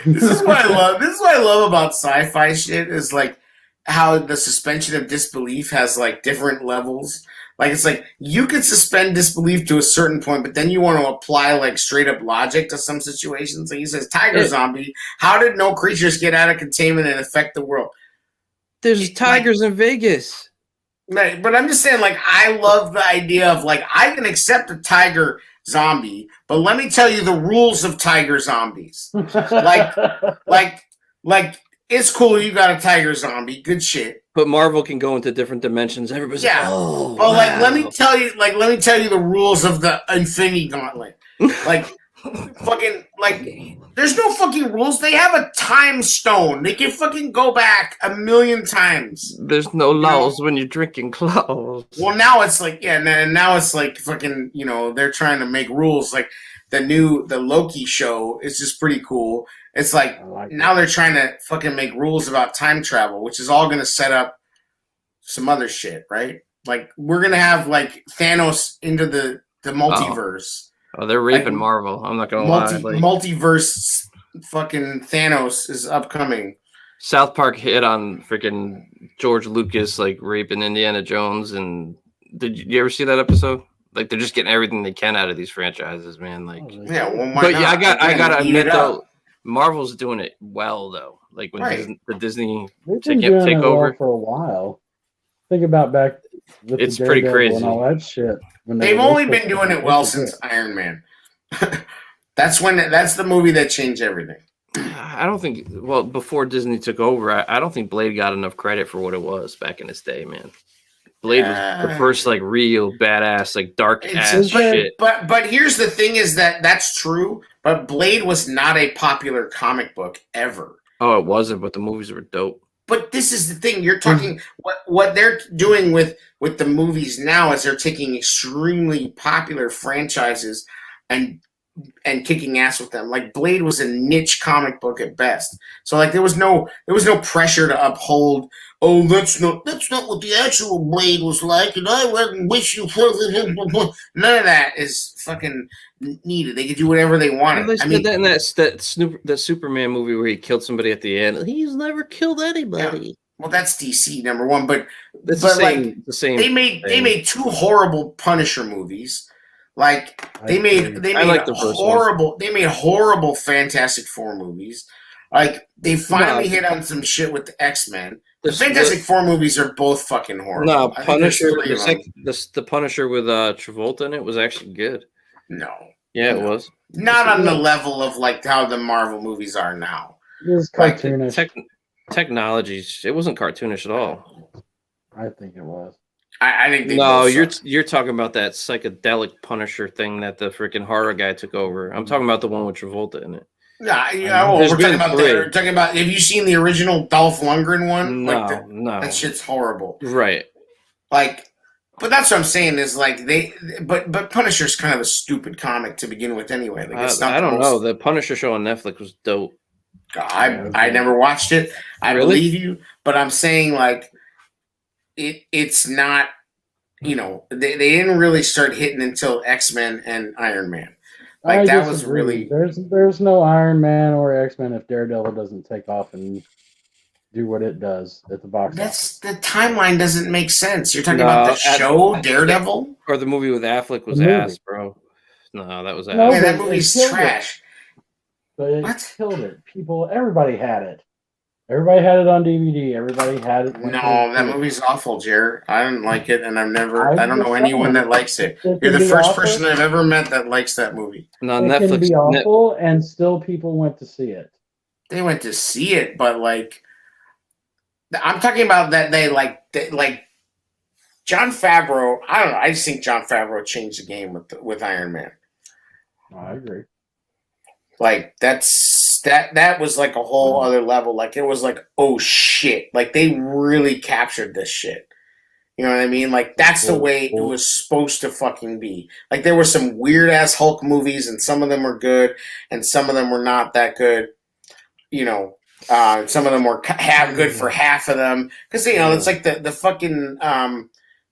This is what I love. This is what I love about sci-fi shit is like how the suspension of disbelief has like different levels. Like it's like you can suspend disbelief to a certain point, but then you want to apply like straight up logic to some situations. Like he says, Tiger Zombie, how did no creatures get out of containment and affect the world? There's tigers in Vegas. Right, but I'm just saying, like, I love the idea of like I can accept a tiger zombie, but let me tell you the rules of tiger zombies. like it's cool you got a tiger zombie, good shit. But Marvel can go into different dimensions. Everybody's like, oh, wow. Like let me tell you the rules of the Infinity Gauntlet. Like fucking like there's no fucking rules. They have a time stone. They can fucking go back 1,000,000 times. There's no laws when you're drinking clothes. Well, now it's like now it's like fucking they're trying to make rules. Like the Loki show is just pretty cool. It's like now they're trying to fucking make rules about time travel, which is all going to set up some other shit, right? Like we're going to have like Thanos into the multiverse. Oh, they're raping Marvel. I'm not going to lie. Like, multiverse fucking Thanos is upcoming. South Park hit on freaking George Lucas like raping Indiana Jones. And did you ever see that episode? Like they're just getting everything they can out of these franchises, man. Like yeah, well, but yeah, I gotta admit though, Marvel's doing it well though. Like when the Disney take over for a while. Think about back. It's pretty crazy and all that shit. They've only been doing it well since Iron Man. That's the movie that changed everything. I don't think. Well, before Disney took over, I don't think Blade got enough credit for what it was back in its day, man. Blade was the first like real badass, like dark ass shit. But here's the thing: is that's true. But Blade was not a popular comic book ever. Oh, it wasn't, but the movies were dope. But this is the thing. You're talking what they're doing with the movies now is they're taking extremely popular franchises and kicking ass with them. Like Blade was a niche comic book at best. So like there was no pressure to uphold. Oh, that's not what the actual Blade was like, and I wish you further. None of that is fucking needed. They could do whatever they wanted. Well, they said that in that Superman movie where he killed somebody at the end. He's never killed anybody. Yeah. Well, that's DC number one, but that's the same. They made two horrible Punisher movies. Like they made horrible Fantastic Four movies. Like they finally hit on some shit with the X-Men. The Fantastic Four movies are both fucking horrible. No, Punisher. The Punisher with Travolta in it was actually good. No. Yeah, it was. Not on the level of like how the Marvel movies are now. It was cartoonish. Technologies. It wasn't cartoonish at all. I think it was. I think you're talking about that psychedelic Punisher thing that the freaking horror guy took over. I'm talking about the one with Travolta in it. Yeah, we're talking about We're talking about. Have you seen the original Dolph Lundgren one? No, that shit's horrible. Right. Like, but that's what I'm saying is like but Punisher's kind of a stupid comic to begin with anyway. Like, it's not I don't know. The Punisher show on Netflix was dope. I never watched it. I believe you, but I'm saying like it's not. You know, they didn't really start hitting until X-Men and Iron Man. Like that was really there's no Iron Man or X-Men if Daredevil doesn't take off and do what it does at the box office. The timeline doesn't make sense. You're talking about the show Daredevil or the movie with Affleck was ass, bro. No, that was ass. No, that movie's trash. But it killed it. Everybody had it. Everybody had it on DVD. Everybody had it. No, that movie's awful, Jared. I didn't like it, and I don't know anyone that likes it. You're the first person I've ever met that likes that movie. No, Netflix can be awful, and still people went to see it. They went to see it, but like, I'm talking about that they like Jon Favreau. I don't know. I just think Jon Favreau changed the game with Iron Man. I agree. Like that was like a whole other level. Like it was like, oh shit. Like they really captured this shit. You know what I mean? Like that's the way it was supposed to fucking be. Like there were some weird ass Hulk movies and some of them were good and some of them were not that good. You know, some of them were good for half of them. Cause you know, it's like the fucking,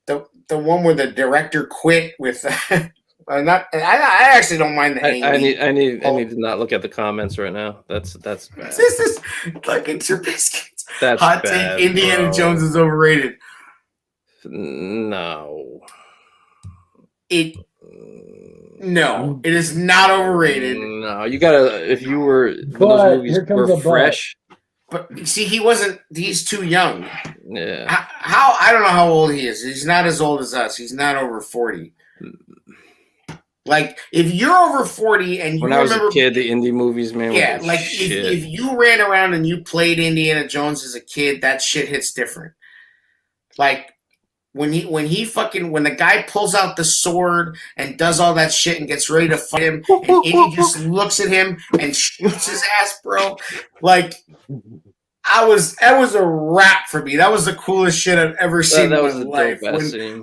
the one where the director quit with, I actually don't mind the I need to not look at the comments right now. That's bad. This is fucking Trubisky. That's hot bad, take. Indiana Jones is overrated. No, it is not overrated. No, you gotta. If you were, those movies were fresh. But see, he's too young. Yeah. How I don't know how old he is. He's not as old as us. He's not over 40. Like, if you're over 40 and you when I was a kid, the indie movies, man. Yeah, like if you ran around and you played Indiana Jones as a kid, that shit hits different. Like when the guy pulls out the sword and does all that shit and gets ready to fight him, and Indy just looks at him and shoots his ass, bro. Like that was a wrap for me. That was the coolest shit I've ever seen in my life.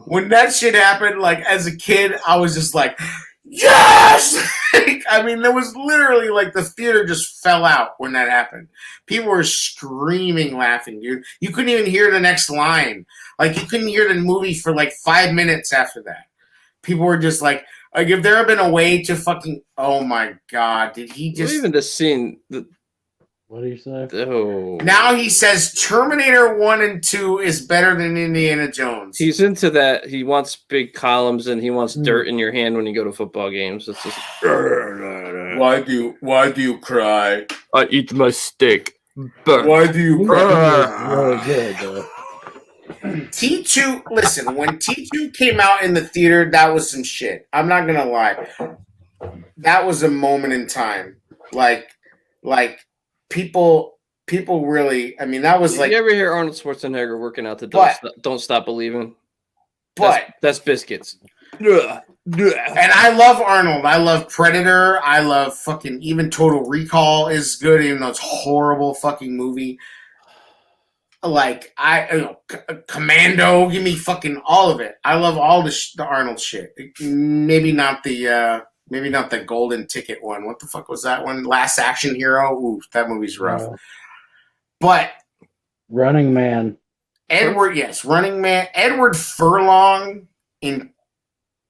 When that shit happened, like as a kid, I was just like, yes! I mean, there was literally like the theater just fell out when that happened. People were screaming, laughing, dude. You couldn't even hear the next line. Like you couldn't hear the movie for like 5 minutes after that. People were just like if there had been a way to fucking, oh my god, did he just even the scene? What do you say? Oh. Now he says Terminator 1 and 2 is better than Indiana Jones. He's into that. He wants big columns and he wants dirt in your hand when you go to football games. It's just why do you cry? I eat my steak. Why do you cry? Really good, T2, listen, when T2 came out in the theater, that was some shit. I'm not gonna lie. That was a moment in time. Like people really, I mean, that was like. You ever hear Arnold Schwarzenegger working out the Don't Stop Believing? But that's biscuits. And I love Arnold. I love Predator. I love fucking even Total Recall is good, even though it's a horrible fucking movie. Like Commando, give me fucking all of it. I love all the Arnold shit. Maybe not the Golden Ticket one. What the fuck was that one? Last Action Hero. Ooh, that movie's rough. But Running Man. Running Man. Edward Furlong in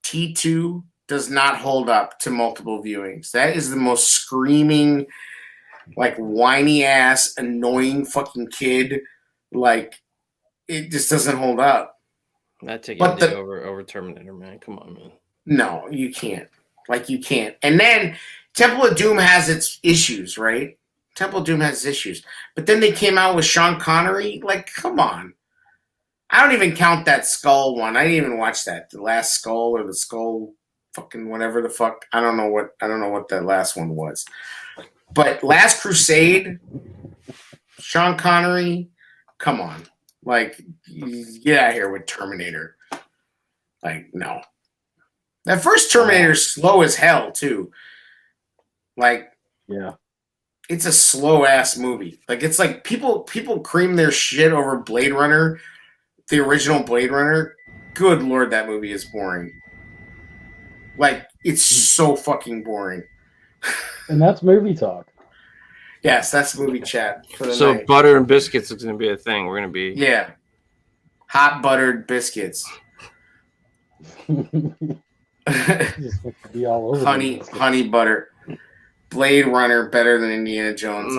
T2 does not hold up to multiple viewings. That is the most screaming, like whiny ass, annoying fucking kid. Like it just doesn't hold up. I'd take it over Terminator, man. Come on, man. No, you can't. Like you can't. And then Temple of Doom has its issues, right? Temple of Doom has its issues. But then they came out with Sean Connery. Like, come on. I don't even count that Skull one. I didn't even watch that. The Last Skull or the Skull fucking whatever the fuck. I don't know what that last one was. But Last Crusade, Sean Connery, come on. Like, get out of here with Terminator. Like, no. That first Terminator is slow as hell, too. Like, yeah. It's a slow ass movie. Like, it's like people cream their shit over Blade Runner. The original Blade Runner, good lord, that movie is boring. Like, it's so fucking boring. And that's movie talk. Yes, that's movie chat for the so night. Butter and biscuits is going to be a thing. We're going to be hot buttered biscuits. Be all over honey butter. Blade Runner better than Indiana Jones.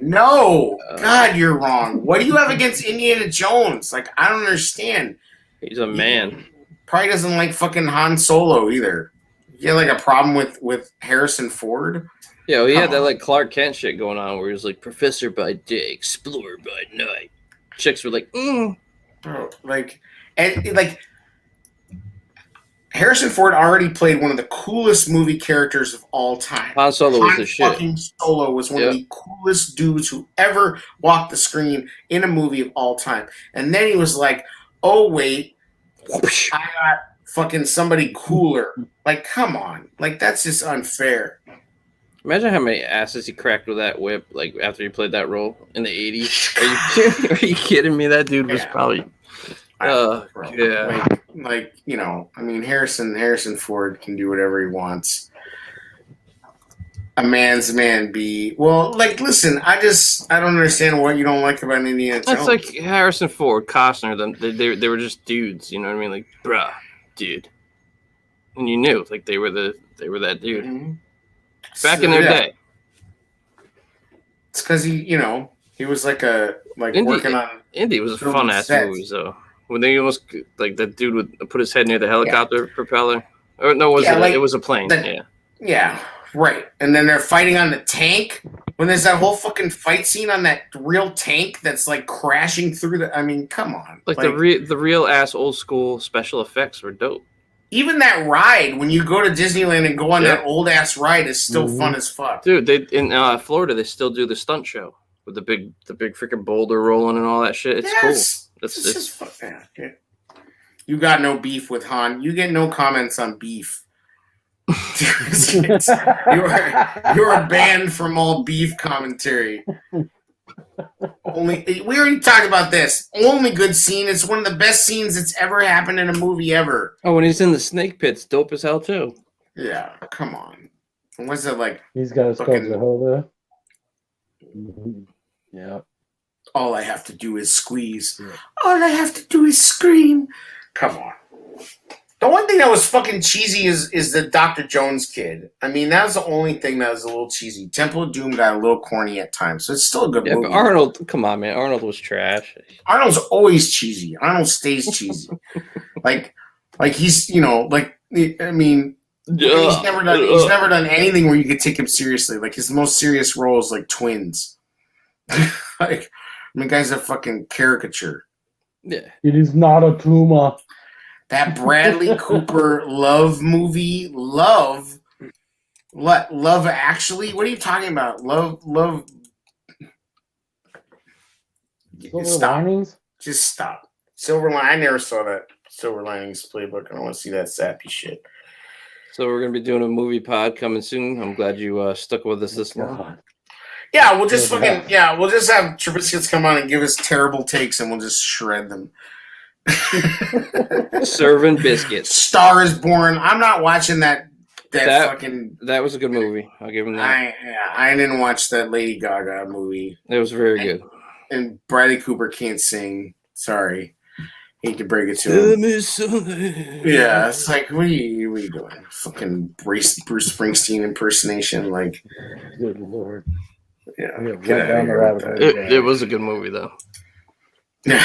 No, God, you're wrong. What do you have against Indiana Jones? Like, I don't understand. He's a man. Probably doesn't like fucking Han Solo either. You have like a problem with Harrison Ford? Yeah, well, he had that like Clark Kent shit going on where he was like professor by day, explorer by night. Chicks were like, Bro, Harrison Ford already played one of the coolest movie characters of all time. Han Solo was the shit. Fucking Solo was one of the coolest dudes who ever walked the screen in a movie of all time. And then he was like, oh, wait, I got fucking somebody cooler. Like, come on. Like, that's just unfair. Imagine how many asses he cracked with that whip, like, after he played that role in the 80s. Are you kidding me? That dude was probably... Like, you know, I mean, Harrison Ford can do whatever he wants. A man's man be like, listen, I don't understand what you don't like about Indiana Jones. That's like Harrison Ford, Costner, they were just dudes, you know what I mean? Like, bruh, dude. And you knew, like, they were that dude. Mm-hmm. Back in their day. It's because he was working on Indy was a fun ass movie, though. When they almost like that dude would put his head near the helicopter propeller. Or no, it was a plane. Yeah, right. And then they're fighting on the tank. When there's that whole fucking fight scene on that real tank that's like crashing through I mean, come on. Like the real ass old school special effects were dope. Even that ride when you go to Disneyland and go on that old ass ride is still fun as fuck. Dude, in Florida they still do the stunt show with the big freaking boulder rolling and all that shit. It's cool. It's just fun. Yeah. You got no beef with Han. You get no comments on beef. You're banned from all beef commentary. We already talked about this. Only good scene. It's one of the best scenes that's ever happened in a movie ever. Oh, when he's in the snake pits, dope as hell too. Yeah, come on. What's it like? He's got his fucking Jehovah. Mm-hmm. Yeah. All I have to do is squeeze. Yeah. All I have to do is scream. Come on. The one thing that was fucking cheesy is the Dr. Jones kid. I mean, that was the only thing that was a little cheesy. Temple of Doom got a little corny at times, so it's still a good movie. But Arnold, come on, man. Arnold was trash. Arnold's always cheesy. Arnold stays cheesy. like he's, I mean, he's never done anything where you could take him seriously. Like, his most serious role is like Twins. Guy's a fucking caricature. Yeah. It is not a tumor. That Bradley Cooper Love movie, Love Actually? What are you talking about? Love. Silver Linings? Just stop. Silver Lining. I never saw that. Silver Linings Playbook. I don't want to see that sappy shit. So we're gonna be doing a movie pod coming soon. I'm glad you stuck with us this long. Yeah, we'll just we'll just have Trubiscuits come on and give us terrible takes, and we'll just shred them. Serving biscuits. Star is Born. I'm not watching that fucking. That was a good movie. I'll give him that. I didn't watch that Lady Gaga movie. It was very good. And Bradley Cooper can't sing. Sorry. Hate to break it to him. Yeah, it's like, what are you doing? Fucking Bruce Springsteen impersonation, like. Good Lord. Yeah. It was a good movie, though. Yeah.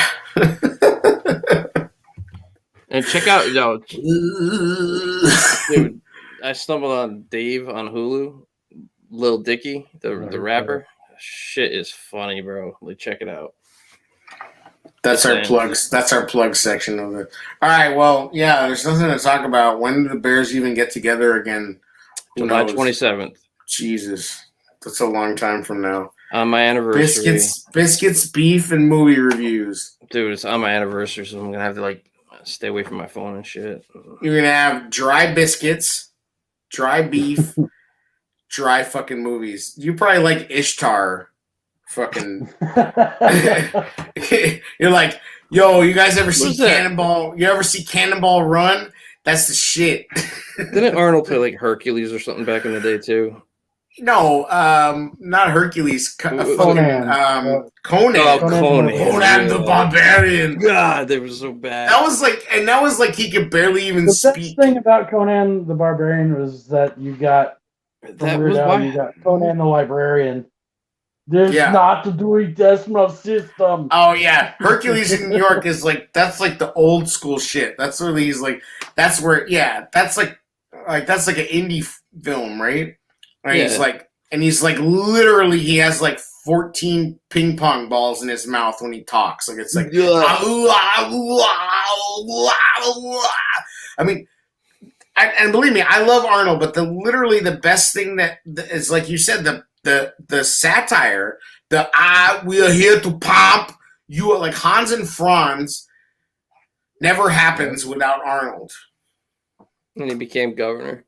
And check out, dude, I stumbled on Dave on Hulu, Lil Dicky, the rapper. Shit is funny, bro. Like, check it out. That's our plugs. That's our plug section of it. All right. Well, yeah. There's nothing to talk about. When do the Bears even get together again? July 27th. Jesus, that's a long time from now. On my anniversary. Biscuits, beef, and movie reviews. Dude, it's on my anniversary, so I'm gonna have to stay away from my phone and shit. You're gonna have dry biscuits, dry beef, dry fucking movies. You probably like Ishtar. Fucking. You're like, yo, you guys ever see Cannonball? You ever see Cannonball Run? That's the shit. Didn't Arnold play like Hercules or something back in the day too? No, not Hercules. Conan. Conan. Conan the Barbarian. God, they were so bad. That was like he could barely even speak. The best thing about Conan the Barbarian was that you got you got Conan the Librarian. There's not the Dewey Decimal System. Oh yeah, Hercules in New York is that's like the old school shit. That's where he's like, that's where that's like that's like an indie film, right? Right. Yeah. He's literally he has 14 ping pong balls in his mouth when he talks. Like it's like, I mean. And believe me, I love Arnold, but literally the best thing that is, like you said, the satire, we are here to pomp you, like Hans and Franz, never happens without Arnold. And he became governor.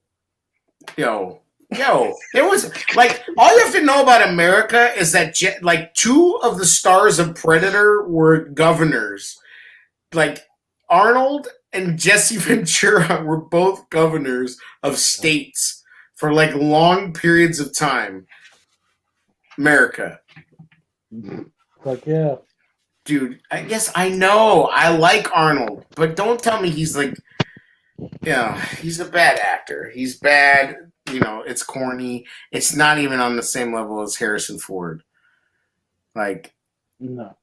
Yo, it was all you have to know about America is that two of the stars of Predator were governors, Arnold and Jesse Ventura were both governors of states for long periods of time. America. Fuck yeah. Dude, I guess I know. I like Arnold, but don't tell me he's he's a bad actor. He's bad. It's corny. It's not even on the same level as Harrison Ford. No.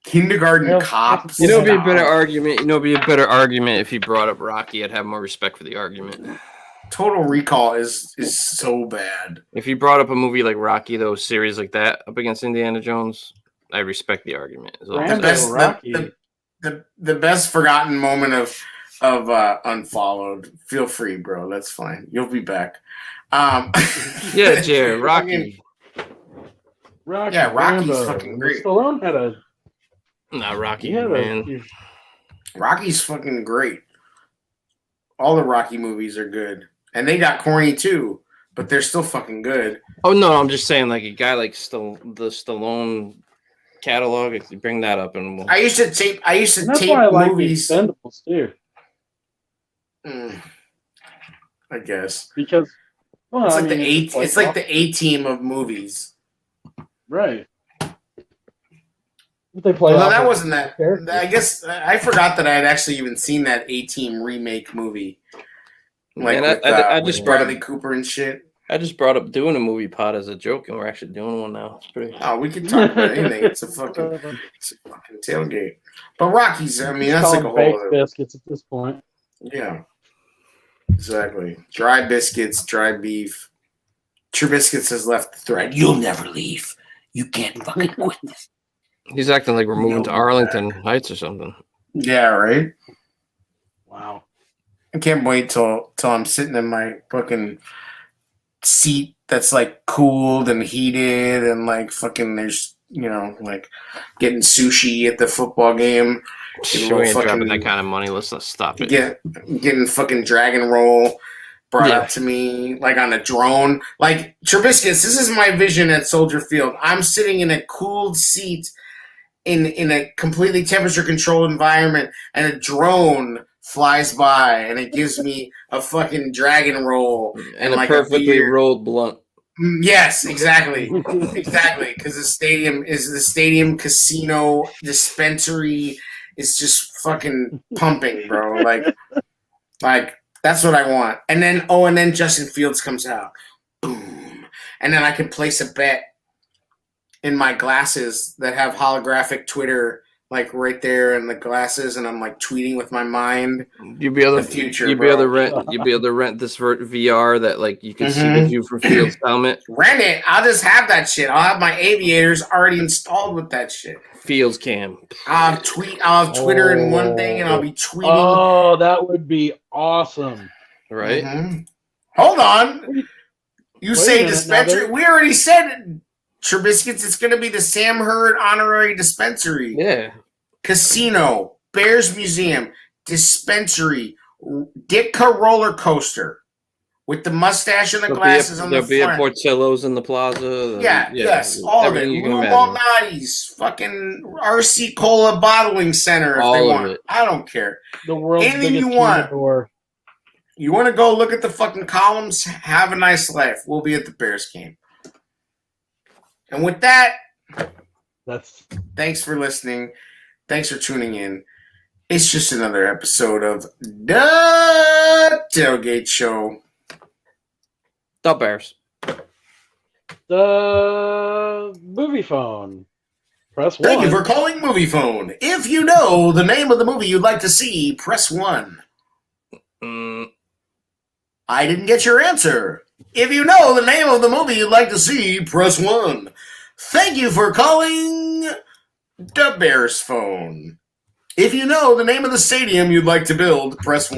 Kindergarten Cops. It'd be a better argument. It'd be a better argument if he brought up Rocky. I'd have more respect for the argument. Total Recall is so bad. If you brought up a movie like Rocky, though, series like that up against Indiana Jones, I respect the argument. The best forgotten moment of Unfollowed. Feel free, bro. That's fine. You'll be back. Yeah, Jared. Rocky. Yeah, Rocky's fucking great. Stallone had a. Not Rocky, man. Rocky's fucking great. All the Rocky movies are good. And they got corny too, but they're still fucking good. Oh, no, I'm just saying, a guy like the Stallone catalog, if you bring that up. And I used to tape that's why I like movies. The Expendables too. I guess. Because, it's like the A-team of movies. Right. They play. No, that wasn't that. I guess I forgot that I had actually even seen that A-Team remake movie. I just brought Bradley Cooper and shit. I just brought up doing a movie pod as a joke, and we're actually doing one now. It's pretty. Oh, we can talk about anything. It's a fucking tailgate. But Rocky's, that's like a whole other biscuits at this point. Yeah. Exactly. Dry biscuits, dry beef. Trubiscuits has left the thread. You'll never leave. You can't fucking quit this. He's acting like we're moving to Arlington Heights or something. Yeah, right? Wow. I can't wait till I'm sitting in my fucking seat that's cooled and heated and fucking there's getting sushi at the football game We ain't dropping that kind of money. Let's not stop it. Getting fucking Dragon Roll brought up to me, like on a drone. Like, Trubisky's, this is my vision at Soldier Field. I'm sitting in a cooled seat in a completely temperature-controlled environment, and a drone flies by, and it gives me a fucking Dragon Roll. And a perfectly rolled blunt. Yes, exactly. Exactly, because the stadium casino dispensary is just fucking pumping, bro. Like that's what I want. And then Justin Fields comes out. Boom. And then I can place a bet in my glasses that have holographic Twitter, like right there in the glasses, and I'm like tweeting with my mind. You'd be able to rent this VR that like you can see the view from Fields' helmet. Rent it. I'll just have that shit. I'll have my aviators already installed with that shit. Fields cam. I'll have Twitter in one thing, and I'll be tweeting. Oh, that would be awesome. Right? Mm-hmm. Hold on. You say dispensary? We already said Trubisky's. It's going to be the Sam Hurd Honorary Dispensary. Yeah. Casino, Bears Museum, Dispensary, Ditka roller coaster with the mustache and the glasses on the front. There'll be a Portillo's in the plaza. Yes, all of it. Lou Malnati's, fucking RC Cola Bottling Center if they want. It. I don't care. The world's anything biggest you want. Door. You want to go look at the fucking columns? Have a nice life. We'll be at the Bears game. And with that, thanks for listening. Thanks for tuning in. It's just another episode of The Tailgate Show. The Bears. The movie phone. Press 1. Thank you for calling Movie Phone. If you know the name of the movie you'd like to see, press 1. I didn't get your answer. If you know the name of the movie you'd like to see, press 1. Thank you for calling The Bears Phone. If you know the name of the stadium you'd like to build, press 1.